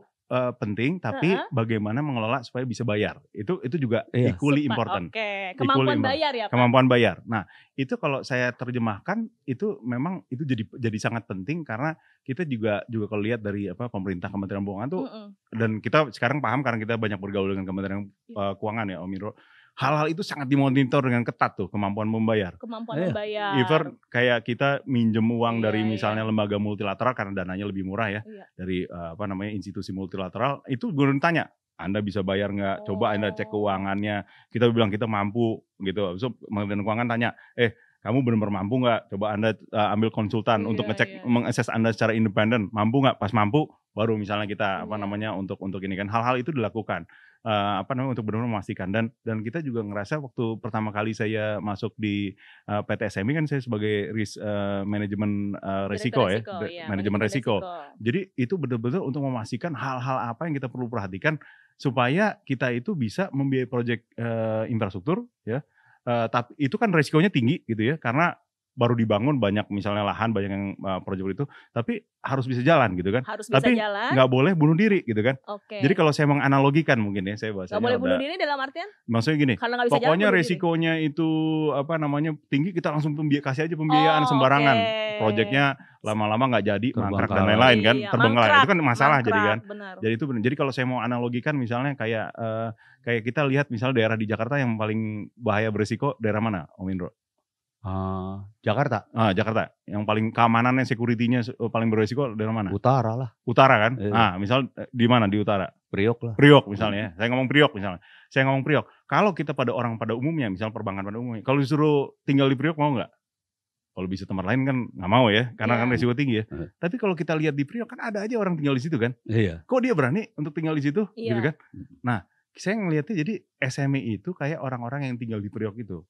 penting, tapi bagaimana mengelola supaya bisa bayar itu juga equally important. Kemampuan bayar ya Pak. Kemampuan bayar. Nah, itu kalau saya terjemahkan itu memang itu jadi sangat penting karena kita juga kalau lihat dari pemerintah Kementerian Keuangan tuh dan kita sekarang paham karena kita banyak bergaul dengan Kementerian Keuangan ya Om Indro. Hal-hal itu sangat dimonitor dengan ketat tuh kemampuan membayar. Membayar. Even kayak kita minjem uang dari misalnya lembaga multilateral karena dananya lebih murah ya dari institusi multilateral itu gue tanya Anda bisa bayar nggak? Coba Anda cek keuangannya. Kita bilang kita mampu gitu. So Kementerian Keuangan tanya, kamu benar-benar mampu nggak? Coba Anda ambil konsultan untuk ngecek mengakses Anda secara independen. Mampu nggak? Pas mampu baru misalnya kita untuk ini kan hal-hal itu dilakukan. Untuk benar-benar memastikan dan kita juga ngerasa waktu pertama kali saya masuk di PT SMI kan saya sebagai manajemen resiko ya, manajemen resiko. Jadi itu benar-benar untuk memastikan hal-hal apa yang kita perlu perhatikan supaya kita itu bisa membiayai proyek infrastruktur ya. Tapi itu kan resikonya tinggi gitu ya karena baru dibangun banyak misalnya lahan banyak yang proyek itu tapi harus bisa jalan gitu kan tapi nggak boleh bunuh diri gitu kan jadi kalau saya menganalogikan mungkin ya saya bahasanya nggak boleh bunuh diri dalam artian maksudnya gini pokoknya resikonya itu tinggi kita langsung kasih aja pembiayaan sembarangan proyeknya lama-lama nggak jadi mangkrak dan lain-lain kan terbengkalai itu kan masalah jadi kan jadi itu benar jadi kalau saya mau analogikan misalnya kayak kita lihat misalnya daerah di Jakarta yang paling bahaya berisiko daerah mana Om Indro? Jakarta. Jakarta. Yang paling keamanannya, security-nya paling beresiko dari mana? Utara lah. Utara kan? Misal di mana di utara? Priok lah. Priok misalnya. Saya ngomong Priok misalnya. Kalau kita pada umumnya, misal perbankan pada umumnya, kalau disuruh tinggal di Priok mau nggak? Kalau bisa tempat lain kan nggak mau ya, karena kan resiko tinggi ya. Tapi kalau kita lihat di Priok kan ada aja orang tinggal di situ kan? Iya. Kok dia berani untuk tinggal di situ? Gitu kan? Nah, saya ngelihatnya jadi SME itu kayak orang-orang yang tinggal di Priok itu.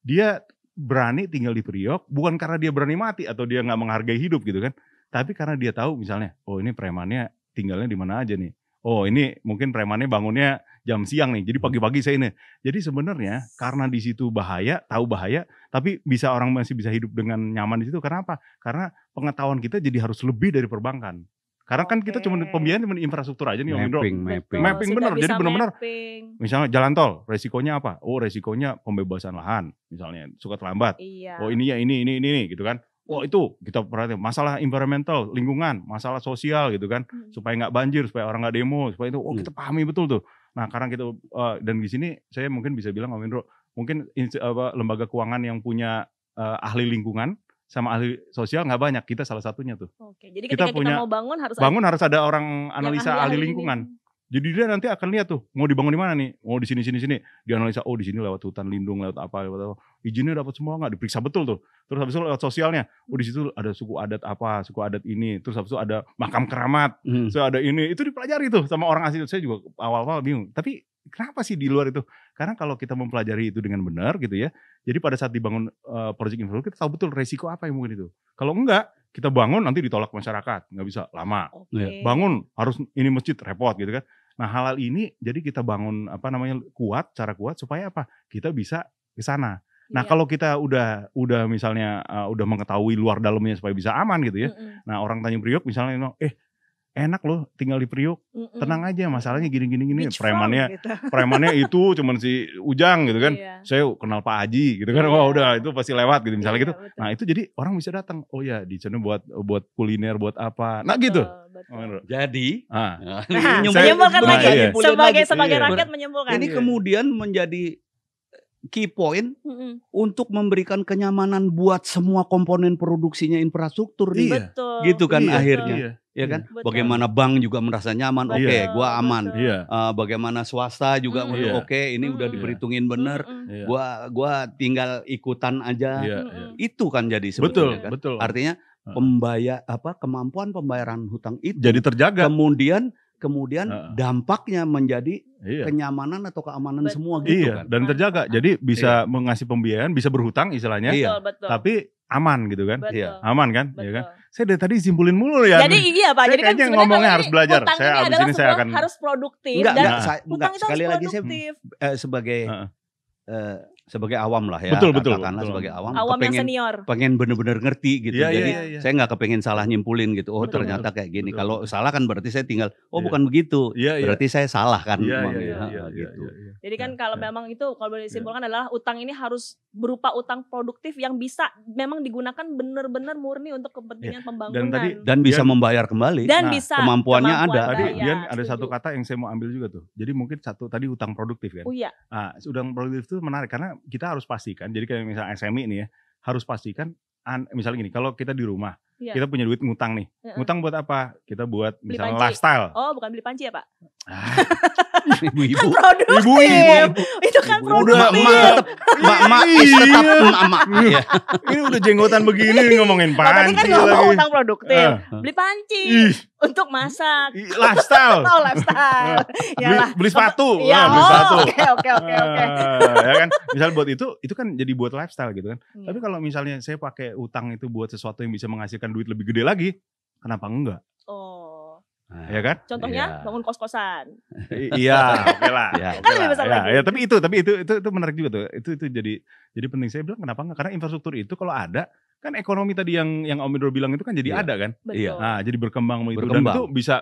Dia berani tinggal di Priok bukan karena dia berani mati atau dia nggak menghargai hidup gitu kan, tapi karena dia tahu misalnya, oh ini premannya tinggalnya di mana aja nih, oh ini mungkin premannya bangunnya jam siang nih, jadi pagi-pagi saya ini. Jadi sebenarnya karena di situ bahaya, tahu bahaya, tapi orang masih bisa hidup dengan nyaman di situ. Karena apa? Karena pengetahuan kita jadi harus lebih dari perbankan. Karena kan kita cuma pembiayaan cuma infrastruktur aja nih Om Indro. Mapping benar. Jadi benar-benar misalnya jalan tol, resikonya apa? Oh, resikonya pembebasan lahan misalnya, suka terlambat. Oh, ini ya ini gitu kan. Oh, itu kita perhatikan masalah environmental, lingkungan, masalah sosial gitu kan. Supaya nggak banjir, supaya orang nggak demo, supaya itu kita pahami betul tuh. Nah, karena kita dan di sini saya mungkin bisa bilang Om Indro, mungkin lembaga keuangan yang punya ahli lingkungan sama ahli sosial nggak banyak, kita salah satunya tuh. Jadi ketika kita mau bangun harus ada orang analisa ahli lingkungan. Jadi dia nanti akan lihat tuh mau dibangun di mana nih, mau di sini. Dianalisa, oh di sini lewat hutan lindung, lewat apa, izinnya dapat semua nggak, diperiksa betul tuh. Terus habis itu lewat sosialnya, oh di situ ada suku adat apa, suku adat ini. Terus habis itu ada makam keramat, terus ada ini, itu dipelajari tuh sama orang asli. Saya juga awal-awal bingung. Tapi kenapa sih di luar itu? Karena kalau kita mempelajari itu dengan benar gitu ya, jadi pada saat dibangun proyek infrastruktur kita tahu betul resiko apa yang mungkin itu. Kalau enggak, kita bangun nanti ditolak masyarakat, nggak bisa lama. Bangun harus ini masjid repot gitu kan. Nah hal-hal ini jadi kita bangun cara kuat supaya apa? Kita bisa ke sana. Nah kalau kita udah misalnya udah mengetahui luar dalamnya supaya bisa aman gitu ya. Nah orang Tanjung Priok misalnya, enak loh tinggal di Priuk, tenang aja masalahnya gini. Premannya gitu. Premannya itu cuman si Ujang gitu kan. Saya kenal Pak Haji gitu kan. Wah udah itu pasti lewat gitu misalnya gitu. Betul. Nah itu jadi orang bisa datang. Oh ya di sana buat kuliner buat apa. Nah gitu. Jadi menyimpulkan lagi sebagai rakyat menyimpulkan. Ini kemudian menjadi key point untuk memberikan kenyamanan buat semua komponen produksinya infrastruktur nih. Betul. Gitu kan akhirnya. Iya. Ya kan? Betul. Bagaimana bank juga merasa nyaman, oke, gua aman. Bagaimana swasta juga oke, ini udah diperhitungin bener. Gua tinggal ikutan aja. Itu kan jadi sebetulnya kan. Betul. Artinya kemampuan pembayaran hutang itu jadi terjaga. Kemudian dampaknya menjadi kenyamanan atau keamanan semua gitu kan. Dan terjaga. Jadi bisa mengasih pembiayaan, bisa berhutang istilahnya. Betul. Tapi aman gitu kan. Betul. Aman kan? Ya kan? Saya dari tadi simpulin mulu ya. Jadi iya Pak, jadi kan ngomongnya harus belajar. Saya abis ini saya akan harus produktif. Hutang itu sekali harus lagi produktif. Saya sebagai awam lah ya, betul. sebagai awam yang senior, pengen bener-bener ngerti gitu. Jadi saya nggak kepengen salah nyimpulin gitu. Oh ternyata kayak gini. Kalau salah kan berarti saya tinggal bukan begitu. Berarti saya salah kan. Gitu. Jadi kan kalau memang itu kalau boleh disimpulkan adalah utang ini harus berupa utang produktif yang bisa memang digunakan benar-benar murni untuk kepentingan pembangunan dan bisa membayar kembali. Dan bisa kemampuannya ada. Tadi Dian ada satu kata yang saya mau ambil juga tuh. Jadi mungkin satu tadi utang produktif kan. Nah, utang produktif itu menarik karena kita harus pastikan. Jadi kayak misalnya SMI nih ya, harus pastikan misalnya gini, kalau kita di rumah, kita punya duit ngutang nih. Ngutang buat apa? Kita buat misalnya lifestyle. Oh, bukan beli panci ya, Pak? Ibu-ibu. Ibu. Itu kan produktif. Mak tetap emak. Ini udah jenggotan begini ngomongin panci kan lagi. Utang produktif. Beli panci untuk masak. Lifestyle. Oh, lifestyle. Beli sepatu. Iya, beli sepatu. Oke. Ya kan? Misal buat itu kan jadi buat lifestyle gitu kan. Tapi kalau misalnya saya pakai utang itu buat sesuatu yang bisa menghasilkan duit lebih gede lagi, kenapa enggak? Ya kan? Contohnya bangun kos-kosan. Iya, oke lah. Tapi itu menarik juga tuh. Itu jadi penting. Saya bilang kenapa enggak? Karena infrastruktur itu kalau ada kan ekonomi tadi yang Om Indro bilang itu kan jadi ada kan? Betul. Nah, jadi berkembang itu dan itu bisa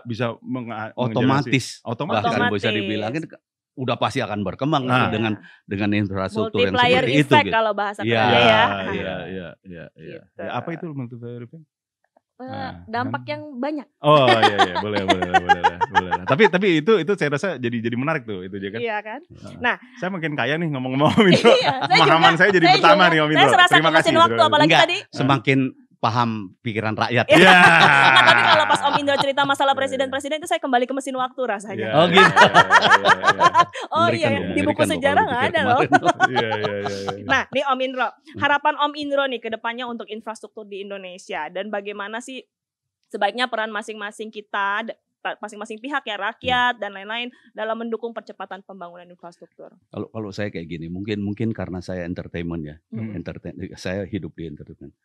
otomatis. Bahkan bisa dibilangin udah pasti akan berkembang dengan infrastruktur yang multiplier seperti itu effect kalau bahasa ya. Iya. Apa itu multiplier effect? Dampak yang banyak. Oh iya boleh. Tapi itu saya rasa jadi menarik tuh itu kan. Iya kan. Nah, saya makin kaya nih ngomong-ngomong Om Indro. Pemahaman saya jadi pertama nih Om Indro. Saya terima kasih waktu apalagi tadi. Semakin paham pikiran rakyat. Nah, tapi kalau pas Om Indro cerita masalah presiden-presiden itu saya kembali ke mesin waktu rasanya. Oh gitu. Oh iya, di buku sejarah nggak ada loh. Nah, nih Om Indro, harapan Om Indro nih ke depannya untuk infrastruktur di Indonesia dan bagaimana sih sebaiknya peran masing-masing kita, masing-masing pihak ya, rakyat dan lain-lain dalam mendukung percepatan pembangunan infrastruktur. Kalau saya kayak gini, mungkin karena saya entertainment ya, saya hidup di entertainment.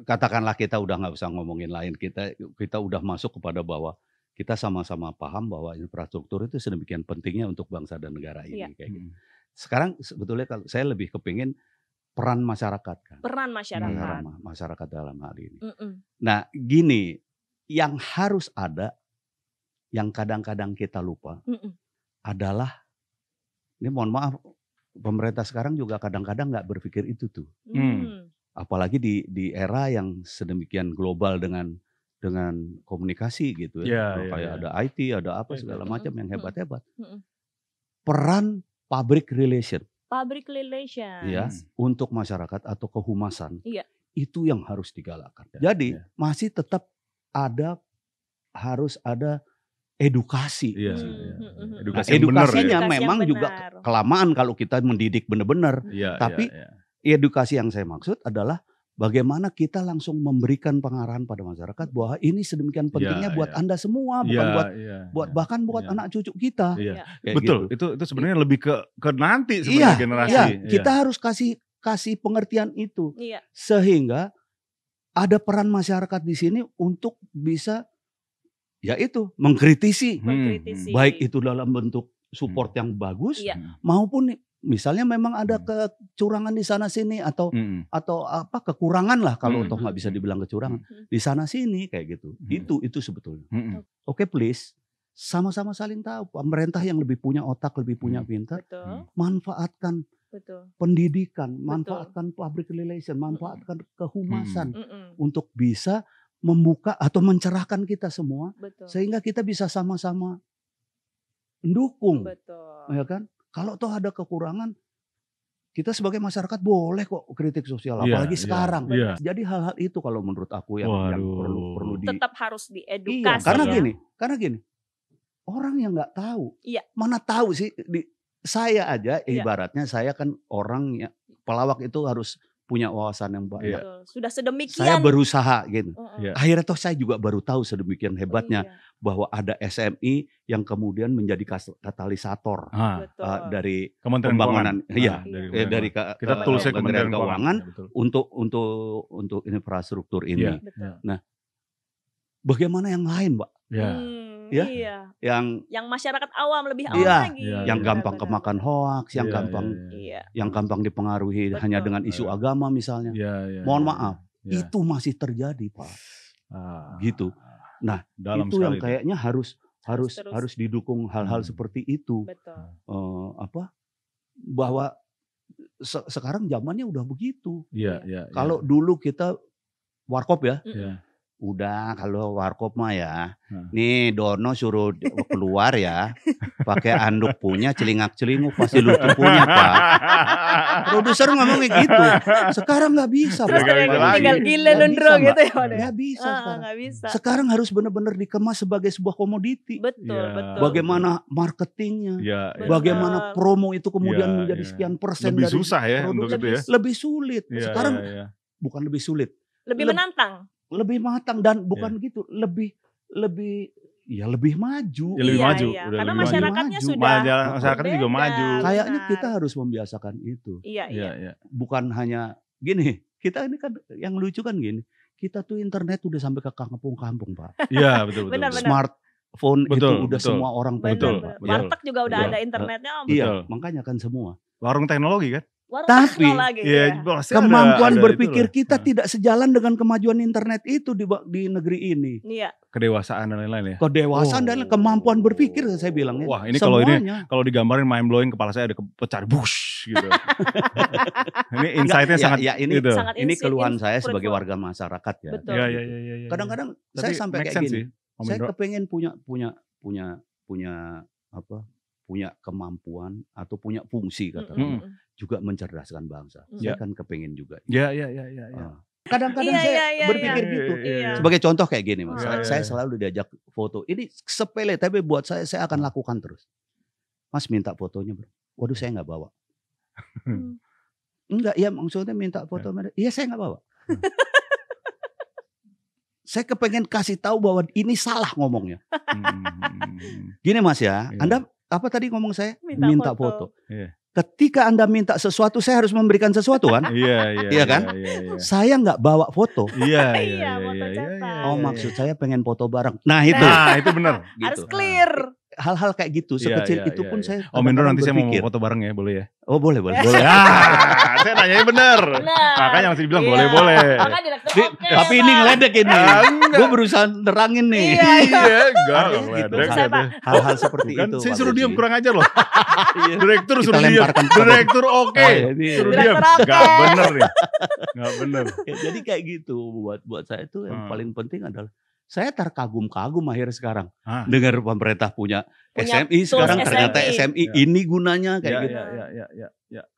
Katakanlah kita udah nggak usah ngomongin lain, kita udah masuk kepada bahwa kita sama-sama paham bahwa infrastruktur itu sedemikian pentingnya untuk bangsa dan negara ini kayak gitu. Sekarang sebetulnya kalau saya lebih kepingin peran masyarakat kan. Peran masyarakat. Masyarakat dalam hal ini. Nah, gini, yang harus ada, yang kadang-kadang kita lupa adalah, ini mohon maaf, pemerintah sekarang juga kadang-kadang nggak berpikir itu tuh. Apalagi di era yang sedemikian global dengan komunikasi gitu ya. Kayak ada IT, ada apa segala macam yang hebat-hebat. Peran public relation. Ya, untuk masyarakat atau kehumasan. Itu yang harus digalakkan. Jadi masih tetap harus ada edukasi. Edukasinya memang juga kelamaan kalau kita mendidik benar-benar. Tapi edukasi yang saya maksud adalah bagaimana kita langsung memberikan pengarahan pada masyarakat bahwa ini sedemikian pentingnya buat Anda semua, bukan bahkan buat anak cucu kita. Betul, gitu. itu sebenarnya lebih ke nanti sebenarnya generasi. Kita harus kasih pengertian itu. Sehingga ada peran masyarakat di sini untuk bisa mengkritisi. Baik itu dalam bentuk support yang bagus maupun misalnya memang ada kecurangan di sana sini atau apa kekurangan lah kalau toh nggak bisa dibilang kecurangan di sana sini kayak gitu. Itu sebetulnya. Oke, please sama-sama saling tahu. Pemerintah yang lebih punya otak, lebih punya pintar, manfaatkan pendidikan, manfaatkan public relation, manfaatkan kehumasan untuk bisa membuka atau mencerahkan kita semua, sehingga kita bisa sama-sama mendukung, ya kan? Kalau toh ada kekurangan, kita sebagai masyarakat boleh kok kritik sosial, apalagi sekarang. Jadi hal-hal itu kalau menurut aku yang perlu tetap harus diedukasi. Iya, karena gini, orang yang nggak tahu, mana tahu sih? Saya aja, ibaratnya saya kan orang yang pelawak itu harus punya wawasan yang banyak. Sudah sedemikian. Saya berusaha gitu. Akhirnya toh saya juga baru tahu sedemikian hebatnya bahwa ada SMI yang kemudian menjadi katalisator dari pembangunan. Dari kita tulisnya Kementerian Keuangan untuk infrastruktur ini. Nah, bagaimana yang lain, Mbak? Yang masyarakat awam lebih awam lagi. Yang gampang kemakan hoaks, yang gampang dipengaruhi hanya dengan isu agama misalnya. Mohon maaf, itu masih terjadi, Pak. Gitu. Nah, itu yang kayaknya harus didukung hal-hal seperti itu. Bahwa sekarang zamannya udah begitu. Kalau dulu kita warkop ya. Udah kalau warkop mah ya, nih Dono suruh keluar ya, pakai anduk punya, celingak-celinguk pasti lucu punya Pak. Produser ngomongnya gitu. Sekarang nggak bisa Pak. Tinggal gila lundro gitu ya Pak. Nggak bisa sekarang. Sekarang harus benar-benar dikemas sebagai sebuah komoditi. Betul. Bagaimana marketingnya, bagaimana promo itu kemudian menjadi sekian persen lebih susah ya untuk itu ya. Lebih sulit. Sekarang bukan lebih sulit. Lebih menantang. Lebih matang dan bukan gitu, lebih maju. Lebih maju. Karena masyarakatnya sudah. Masyarakatnya juga maju. Kayaknya kita harus membiasakan itu. Iya. Bukan hanya gini, kita ini kan yang lucu kan gini, kita tuh internet udah sampai ke kampung-kampung Pak. Iya betul. Smartphone itu udah semua orang pegang Pak. Warteg juga udah ada internetnya Om. Iya, makanya kan semua. Warung teknologi kan. Tapi kemampuan berpikir kita tidak sejalan dengan kemajuan internet itu di negeri ini. Kedewasaan dan lain-lain ya. Kedewasaan dan kemampuan berpikir saya bilangnya. Wah ini kalau digambarin mind blowing kepala saya ada pecah bush gitu. Ini insight-nya sangat gitu. Ini keluhan saya sebagai warga masyarakat ya. Iya. Kadang-kadang saya sampai kayak gini. Saya kepengen punya kemampuan atau punya fungsi katakanlah juga mencerdaskan bangsa. Saya kan kepengen juga. Iya. Kadang-kadang saya berpikir gitu. Sebagai contoh kayak gini Mas. Saya selalu diajak foto. Ini sepele tapi buat saya akan lakukan terus. Mas minta fotonya bro. Waduh saya nggak bawa. Enggak, ya maksudnya minta foto. Iya saya nggak bawa. Saya kepengen kasih tahu bahwa ini salah ngomongnya. Gini Mas ya, Anda apa tadi ngomong saya? Minta foto. Ketika Anda minta sesuatu, saya harus memberikan sesuatu kan? Iya kan? Saya nggak bawa foto. Iya. Oh maksud saya pengen foto bareng. Nah itu benar. Harus clear. Hal-hal kayak gitu, sekecil itu pun saya. Om Indro nanti saya mau foto bareng ya, boleh ya? Oh boleh. Saya nanyanya bener. Makanya masih dibilang boleh. Tapi ini ngeledek ini. Gue berusaha nerangin nih. Enggak hal-hal seperti itu. Saya suruh diam, kurang ajar loh. Direktur suruh diam. Direktur oke. Suruh diam. Gak bener nih. Gak bener. Jadi kayak gitu buat saya itu yang paling penting adalah saya terkagum-kagum akhirnya sekarang dengar pemerintah punya SMI sekarang ternyata SMI ini gunanya kayak gitu.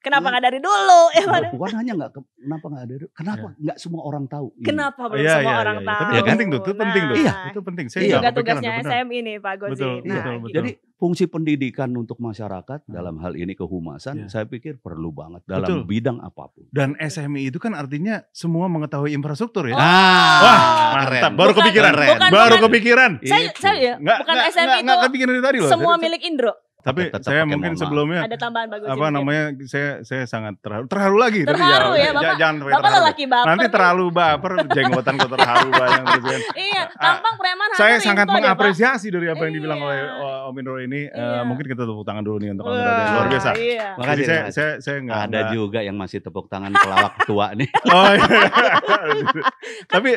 Kenapa nggak dari dulu? Bukan hanya kenapa nggak dari dulu? Kenapa nggak semua orang tahu? Kenapa belum semua orang tahu? Tapi ya penting tuh, itu penting tuh. Itu penting. Juga tugasnya SMI nih Pak Gozi. Betul. Jadi fungsi pendidikan untuk masyarakat dalam hal ini kehumasan, saya pikir perlu banget dalam bidang apapun. Dan SMI itu kan artinya semua mengetahui infrastruktur ya. Wah, mantap. Baru kepikiran. Bukan Saya bukan SMI itu. Nggak kepikiran dari tadi loh. Semua milik Indro. Tapi saya mungkin sebelumnya ada tambahan bagus. Apa namanya? Saya sangat terharu lagi. Terharu ya, Bapak. Jangan Bapak lelaki baper. Nanti terlalu baper, jenggotan kok terharu banyak terus kan. Iya, tampang preman. Saya sangat mengapresiasi dari apa yang dibilang oleh Om Indro ini. Mungkin kita tepuk tangan dulu nih untuk Om Indro. Luar biasa. Makasih. Saya nggak ada juga yang masih tepuk tangan pelawak tua nih. Oh iya.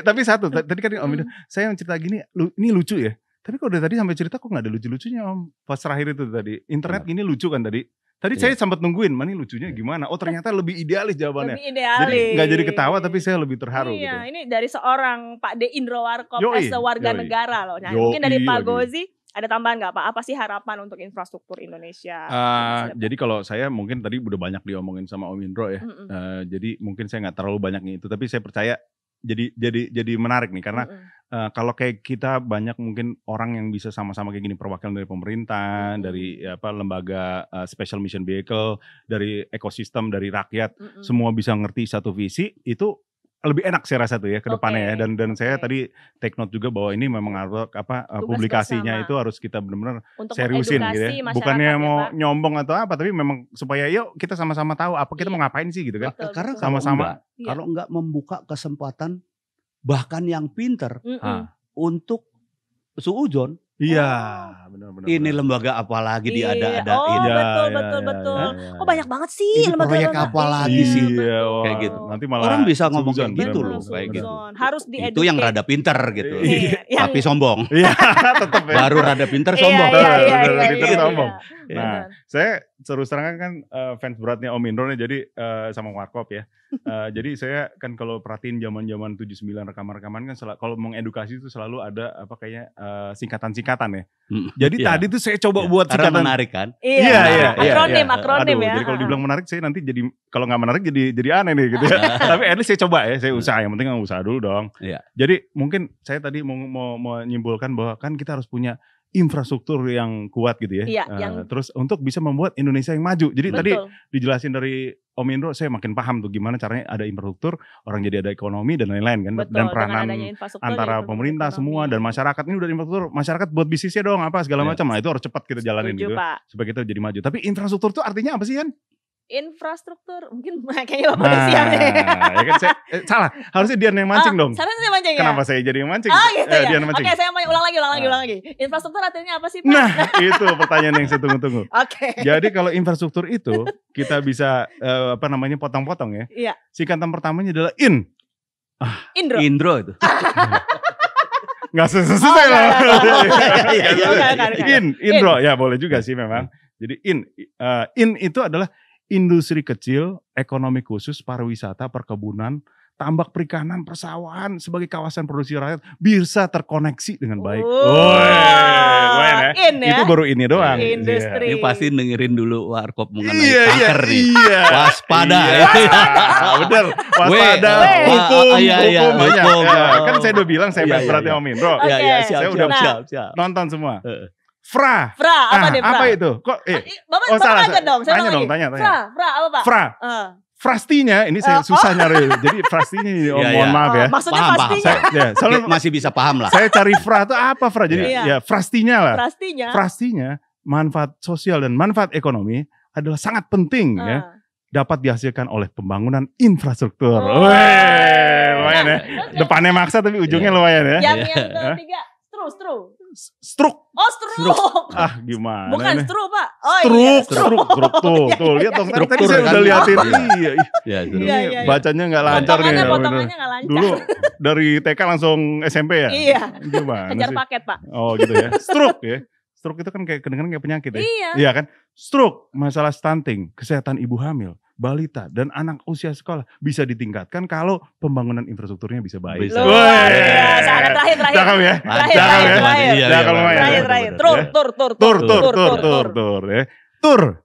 Tapi satu tadi kan Om Indro, saya yang cerita gini, ini lucu ya. Tapi kalau dari tadi sampai cerita kok nggak ada lucu-lucunya Om. Pas terakhir itu tadi, internet gini lucu kan tadi. Tadi saya sempat nungguin, mana lucunya gimana? Oh ternyata lebih idealis jawabannya. Lebih idealis. Jadi nggak jadi ketawa tapi saya lebih terharu. Iya, gitu. Ini dari seorang Pak De Indro Warkop as warga negara loh. Nah, mungkin dari Pak Gozi ada tambahan nggak Pak? Apa sih harapan untuk infrastruktur Indonesia? Jadi kalau saya mungkin tadi udah banyak diomongin sama Om Indro ya. Jadi mungkin saya nggak terlalu banyak itu, tapi saya percaya jadi menarik nih karena kalau kayak kita banyak mungkin orang yang bisa sama-sama kayak gini, perwakilan dari pemerintah, dari lembaga special mission vehicle, dari ekosistem, dari rakyat, semua bisa ngerti satu visi, itu lebih enak saya rasa tuh ya ke depannya ya. Dan saya tadi take note juga bahwa ini memang harus publikasinya itu harus kita benar-benar seriusin gitu ya. Bukannya mau nyombong atau apa, tapi memang supaya yuk kita sama-sama tahu apa kita mau ngapain sih gitu kan. Karena sama-sama kalau enggak membuka kesempatan bahkan yang pinter untuk suudzon. Iya, benar-benar. Ini lembaga apa lagi diada-adain? Betul. Oh banyak banget sih ini lembaga proyek apa lagi sih? Kayak gitu. Nanti malah orang bisa ngomong kayak gitu loh, kayak gitu. Harus dieduket. Itu yang rada pinter gitu. Tapi sombong. Iya, tetap ya. Baru rada pinter sombong. Rada pinter sombong. Nah, saya terus terang kan fans beratnya Om Indro nih, jadi sama Warkop ya. Jadi saya kan kalau perhatiin zaman-zaman 79 rekaman-rekaman kan kalau mengedukasi itu selalu ada apa kayaknya singkatan-singkatan ya. Jadi tadi tuh saya coba buat karena singkatan menarik kan? Iya. Akronim ya. Jadi kalau dibilang menarik saya nanti jadi kalau nggak menarik jadi aneh nih gitu ya. Tapi at least saya coba ya, saya usaha, yang penting usaha dulu dong. Jadi mungkin saya tadi mau menyimpulkan bahwa kan kita harus punya infrastruktur yang kuat gitu ya. Terus untuk bisa membuat Indonesia yang maju. Jadi tadi dijelasin dari Om Indro, saya makin paham tuh gimana caranya ada infrastruktur, orang jadi ada ekonomi dan lain-lain kan. Dan peranan antara pemerintah semua dan masyarakat. Ini udah infrastruktur, masyarakat buat bisnisnya dong apa segala macam. Nah itu harus cepat kita jalanin gitu. Supaya kita jadi maju. Tapi infrastruktur tuh artinya apa sih kan? Infrastruktur mungkin kayaknya Bapak udah siap deh. Ya kan salah, harusnya Dian yang mancing dong. Seharusnya saya mancing ya. Kenapa saya jadi yang mancing? Gitu ya. Dian mancing. Oke, saya ulang lagi. Infrastruktur artinya apa sih Pak? Nah, itu pertanyaan yang saya tunggu-tunggu. Oke. Jadi kalau infrastruktur itu kita bisa potong-potong ya. Iya. Singkatan pertamanya adalah Indro itu. Nggak selesai loh. Indro ya boleh juga sih memang. Jadi in itu adalah industri kecil, ekonomi khusus, pariwisata, perkebunan, tambak perikanan, persawahan sebagai kawasan produksi rakyat bisa terkoneksi dengan baik. Ya. Itu baru ini doang. Industri. Ini pasti dengerin dulu Warkop mengenai kanker nih. Waspada. Bener. Waspada. Hukum banyak. Kan saya udah bilang saya beratnya Om Indro. Saya udah siap. Nonton semua. Fra apa nih Fra? Apa itu? Kok Bapak tanya dong, saya tanya. Fra apa Pak? Frastinya ini saya susah nyari. Jadi frastinya mohon maaf ya. Maksudnya pastinya. Soalnya masih bisa paham lah. Saya cari fra itu apa Fra? Jadi ya frastinya lah. Frastinya manfaat sosial dan manfaat ekonomi adalah sangat penting ya. Dapat dihasilkan oleh pembangunan infrastruktur. Lumayan ya. Depannya maksa tapi ujungnya lumayan ya. Yang ketiga Struk. Gimana? Bukan struk Pak. Struk tuh. Lihat dong. Tadi saya udah liatin. Iya. Bacanya nggak lancar nih. Potongannya nggak lancar. Dulu dari TK langsung SMP ya. Iya. Gimana kejar sih? paket Pak. Oh gitu ya. Struk ya. Struk itu kan kayak kedengeran kayak penyakit ya. Iya kan. Struk, masalah stunting, kesehatan ibu hamil, balita dan anak usia sekolah bisa ditingkatkan kalau pembangunan infrastrukturnya bisa baik. Terakhir. Cakep ya. Terakhir. Tur.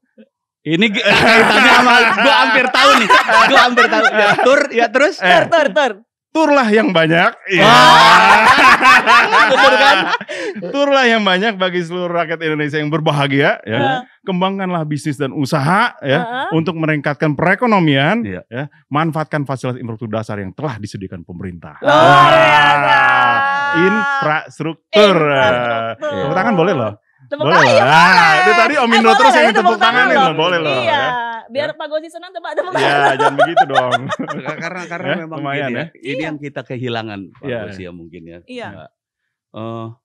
Ini kaitannya sama gue hampir tahu nih. Ya, tur ya terus. Turlah yang banyak. Betul kan? Turlah yang banyak bagi seluruh rakyat Indonesia yang berbahagia ya. Kembangkanlah bisnis dan usaha ya untuk meningkatkan perekonomian ya. Manfaatkan fasilitas infrastruktur dasar yang telah disediakan pemerintah. Luar biasa. Infrastruktur. Tepuk tangan boleh loh. Tepuk boleh tangan, lah. Itu tadi Om Indro terus yang tepuk tanganin loh, boleh loh. Iya, Ya. biar Pak Gozi senang tepuk tangan. Iya, jangan begitu dong. Karena memang lumayan gini ya. Ini yang kita kehilangan Pak Iya. Gozi ya mungkin ya. Iya.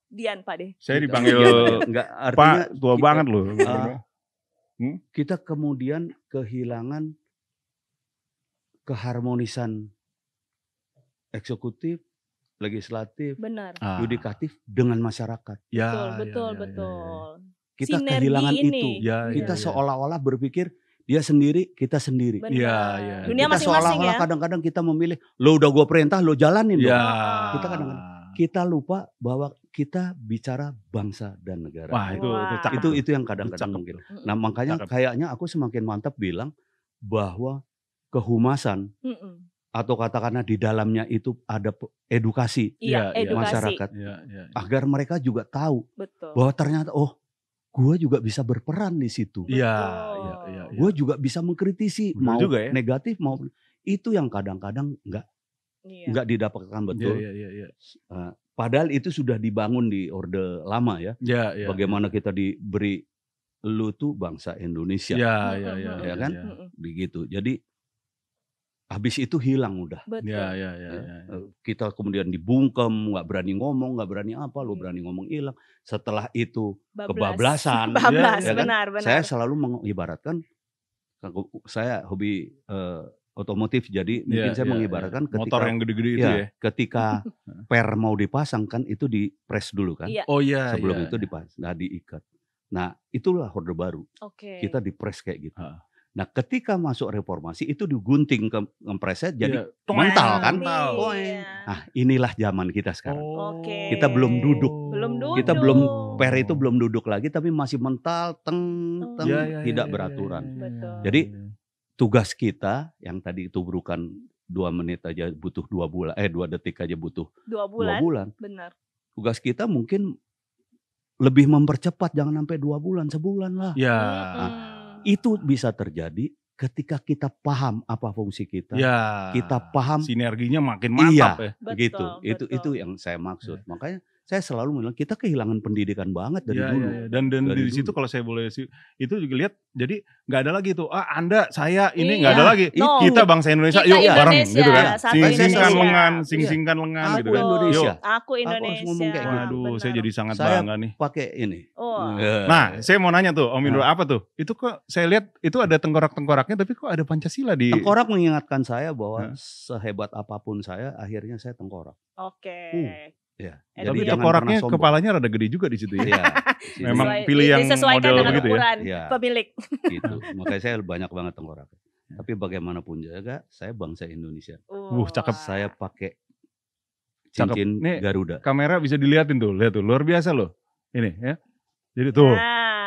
Dian Pak deh. Saya dipanggil enggak artinya Pak, tua banget loh. Kita kemudian kehilangan keharmonisan eksekutif, legislatif, benar. yudikatif dengan masyarakat. Betul. Kita Sinergi kehilangan ini. itu. Kita Iya. seolah-olah berpikir dia sendiri, kita sendiri. Benar. Iya. Dunia Kita masing-masing seolah-olah ya. kadang-kadang kita memilih, lo udah gue perintah, lo jalanin dong. Iya. Kita kadang-kadang kita lupa bahwa kita bicara bangsa dan negara. Wah, itu cakep. Itu yang kadang-kadang Cakep. mungkin. Nah, makanya kayaknya aku semakin mantap bilang bahwa kehumasan atau katakanlah di dalamnya itu ada edukasi Edukasi. masyarakat Iya. agar mereka juga tahu Betul. bahwa ternyata gue juga bisa berperan di situ. Iya. Gue juga bisa mengkritisi Betul mau juga ya. negatif mau itu yang kadang-kadang nggak didapatkan betul. Iya. Padahal itu sudah dibangun di Orde Lama ya. Iya. Bagaimana kita diberi lu tuh bangsa Indonesia. Iya. Ya kan? Begitu. Jadi habis itu hilang udah. Betul. Iya. Kita kemudian dibungkem, nggak berani ngomong, nggak berani apa, lu berani ngomong hilang. Setelah itu kebablasan. Bablas, ya kan? benar. Saya selalu mengibaratkan, saya hobi otomotif, jadi mungkin saya mengibaratkan ketika motor yang gede-gede itu ya. Ketika per mau dipasang kan itu di press dulu kan. Iya. Oh iya. Sebelum itu dipasang, nah diikat. Nah itulah Orde Baru. Oke. Kita di press kayak gitu. Nah ketika masuk reformasi itu digunting ke presnya jadi mental kan. Iya. Nah inilah zaman kita sekarang. Oke. Kita belum duduk. Kita belum per itu belum duduk lagi tapi masih mental tidak beraturan. Betul. Jadi tugas kita yang tadi itu bukan 2 menit aja butuh 2 bulan, 2 detik aja butuh 2 bulan. Benar. Tugas kita mungkin lebih mempercepat, jangan sampai 2 bulan, sebulan lah. Iya. Nah, itu bisa terjadi ketika kita paham apa fungsi kita. Iya. Kita paham sinerginya makin mantap ya. Betul, gitu. Itu yang saya maksud. Makanya saya selalu bilang kita kehilangan pendidikan banget dari dulu. Dan dari situ kalau saya boleh itu juga lihat, jadi nggak ada lagi tuh Anda, saya ini nggak ada lagi. Kita bangsa Indonesia, yuk bareng gitu kan. Sing-singkan lengan gitu kan. Aku Indonesia. Ngomong kayak gitu. Waduh, saya jadi sangat bangga nih. Pakai ini. Nah, saya mau nanya tuh Om Indro, apa tuh? Itu kok saya lihat itu ada tengkorak-tengkoraknya tapi kok ada Pancasila di. Tengkorak mengingatkan saya bahwa sehebat apapun saya akhirnya saya tengkorak. Oke. Ya. Tapi tengkoraknya kepalanya rada gede juga di situ ya. Memang pilih yang model begitu ya. Pemilik. Gitu. Makanya saya banyak banget tengkorak. Tapi bagaimanapun juga saya bangsa Indonesia. Cakep. Saya pakai cincin Garuda. Kamera bisa dilihatin tuh, lihat tuh, luar biasa loh. Ini ya. Jadi tuh.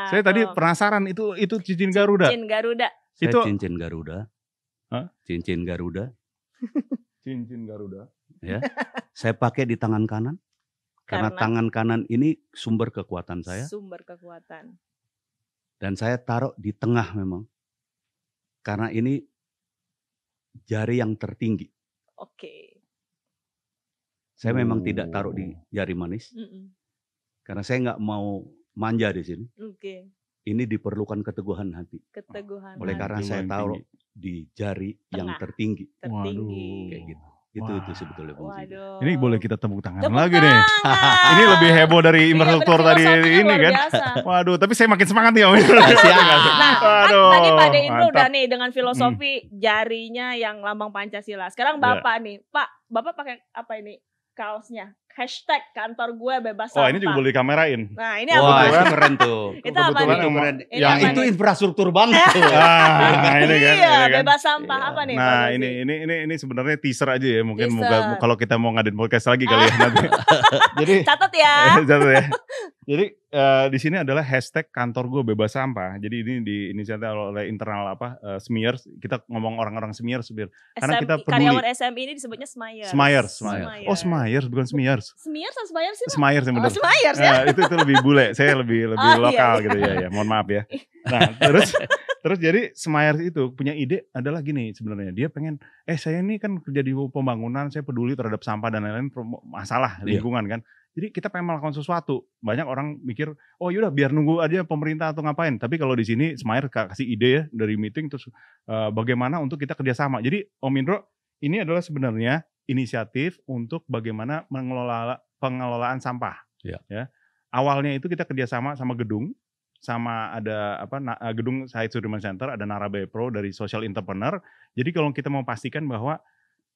Saya tadi penasaran itu cincin Garuda. Cincin Garuda. Itu cincin Garuda. Cincin Garuda. Cincin Garuda. Ya, saya pakai di tangan kanan karena tangan kanan ini sumber kekuatan saya. Sumber kekuatan. Dan saya taruh di tengah memang karena ini jari yang tertinggi. Oke. Saya memang tidak taruh di jari manis karena saya nggak mau manja di sini. Oke. Ini diperlukan keteguhan hati. Oleh karena saya taruh di jari yang tertinggi. Kayak gitu. Itu sebetulnya fungsinya. Ini boleh kita tepuk tangan lagi nih. Ini lebih heboh dari infrastruktur tadi ini kan. Waduh, tapi saya makin semangat nih Om. Nah, tadi Pak De Indro udah nih dengan filosofi jarinya yang lambang Pancasila. Sekarang Bapak nih, Pak, Bapak pakai apa ini kaosnya? Hashtag kantor gue bebas sampah. Ini juga boleh dikamerain. Nah ini apa? Wah, keren tuh. Itu apa nih? Yang itu infrastruktur banget tuh. Ini kan. Iya, bebas sampah apa nih? Nah ini sebenarnya teaser aja ya. Mungkin kalau kita mau ngadain podcast lagi kali ya nanti. Jadi catat ya. Catat ya. Jadi di sini adalah hashtag kantor gue bebas sampah. Jadi ini diinisiatif oleh internal Smears. Kita ngomong orang-orang Smears. Karena kita peduli. Karyawan SMI ini disebutnya Smears. Oh Smears bukan Smears. Smears atau Smears sih? Smears yang benar. Smears ya. Itu lebih bule. Saya lebih lokal gitu ya. Mohon maaf ya. Nah terus jadi Smears itu punya ide adalah gini sebenarnya. Dia pengen saya ini kan kerja di pembangunan. Saya peduli terhadap sampah dan lain-lain masalah lingkungan kan. Jadi kita pengen melakukan sesuatu. Banyak orang mikir, oh yaudah biar nunggu aja pemerintah atau ngapain. Tapi kalau di sini Smair kasih ide ya dari meeting terus bagaimana untuk kita kerjasama. Jadi Om Indro, ini adalah sebenarnya inisiatif untuk bagaimana pengelolaan sampah. Ya. Awalnya itu kita kerjasama sama gedung, sama ada gedung Said Sudirman Center, ada Narabe Pro dari Social Entrepreneur. Jadi kalau kita mau pastikan bahwa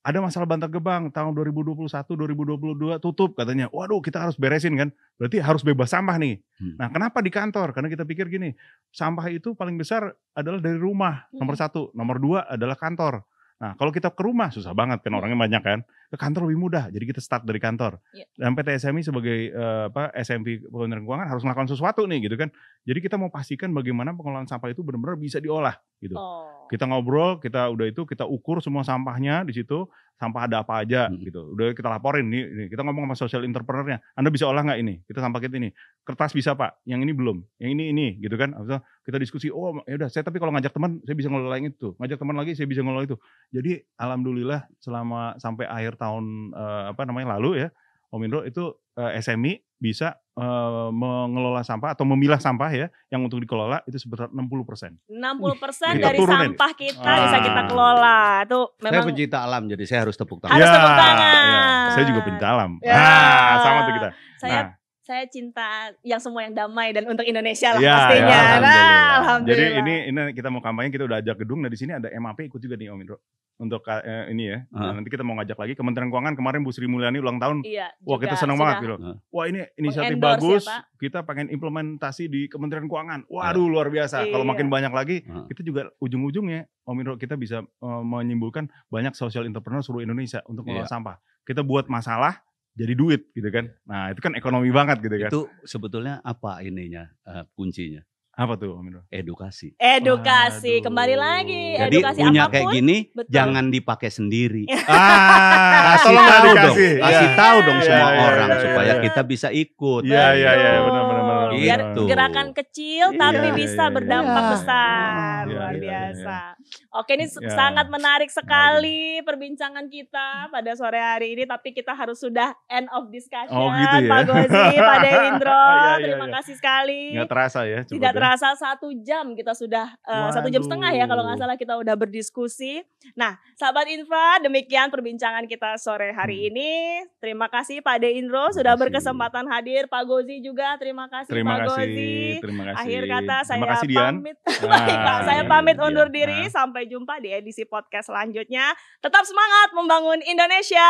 ada masalah Bantar Gebang tahun 2021, 2022 tutup katanya. Waduh, kita harus beresin kan. Berarti harus bebas sampah nih. Nah, kenapa di kantor? Karena kita pikir gini, sampah itu paling besar adalah dari rumah, nomor 1. Nomor 2 adalah kantor. Nah, kalau kita ke rumah susah banget kan, orangnya banyak kan. Ke kantor lebih mudah, jadi kita start dari kantor. Dan PT SMI sebagai SMP Kementerian Keuangan harus melakukan sesuatu nih gitu kan. Jadi kita mau pastikan bagaimana pengelolaan sampah itu benar-benar bisa diolah gitu. Kita ngobrol, kita ukur semua sampahnya di situ, sampah ada apa aja gitu. Udah kita laporin nih, kita ngomong sama social entrepreneur-nya. Anda bisa olah nggak ini? Kita sampah kita ini. Kertas bisa Pak, yang ini belum, yang ini gitu kan. Abis kita diskusi, oh ya udah, tapi kalau ngajak teman saya bisa ngelola yang itu. Ngajak teman lagi saya bisa ngelola itu. Jadi alhamdulillah selama sampai akhir tahun lalu ya, Om Indro itu SMI bisa mengelola sampah atau memilah sampah ya, yang untuk dikelola itu sebesar 60%. 60% dari sampah kita bisa kita kelola. Itu memang saya pencinta alam, jadi saya harus tepuk tangan. Harus tepuk tangan. Ya. Saya juga pencinta alam. Sama tuh kita. Saya cinta yang semua yang damai dan untuk Indonesia lah ya, pastinya. Ya, alhamdulillah. Jadi ini kita mau kampanye, kita udah ajak gedung. Nah di sini ada MAP ikut juga nih Om Indro. Untuk ini ya. Nanti kita mau ngajak lagi Kementerian Keuangan, kemarin Bu Sri Mulyani ulang tahun. Iya, wah kita senang banget gitu. Wah ini inisiatif bagus. Ya, kita pengen implementasi di Kementerian Keuangan. Waduh luar biasa. Kalau makin banyak lagi, kita juga ujung-ujungnya Om Indro kita bisa menyimpulkan banyak social entrepreneur seluruh Indonesia untuk mengelola sampah. Kita buat masalah jadi duit gitu kan. Nah itu kan ekonomi banget gitu kan. Itu sebetulnya apa ininya kuncinya? Apa tuh Om Indro? Edukasi. Edukasi. Waduh. Kembali lagi. Jadi edukasi punya apapun, kayak gini betul. Jangan dipakai sendiri. Kasih tahu dong. Kasih tahu dong semua orang supaya kita bisa ikut. Iya benar. Biar gerakan kecil tapi bisa berdampak besar. Luar biasa. Oke, ini sangat menarik sekali perbincangan kita pada sore hari ini, tapi kita harus sudah end of discussion. Gitu ya? Pak Gozi, Pak De Indro, terima kasih sekali. Nggak terasa ya? Tidak terasa 1 jam kita sudah 1 jam setengah ya kalau nggak salah kita udah berdiskusi. Nah, sahabat Infra, demikian perbincangan kita sore hari ini. Terima kasih Pak De Indro sudah berkesempatan hadir. Pak Gozi juga terima kasih Pak Gozi. Terima kasih. Akhir kata saya kasih, pamit. Baik Pak, saya pamit undur diri. Sampai jumpa di edisi podcast selanjutnya. Tetap semangat membangun Indonesia.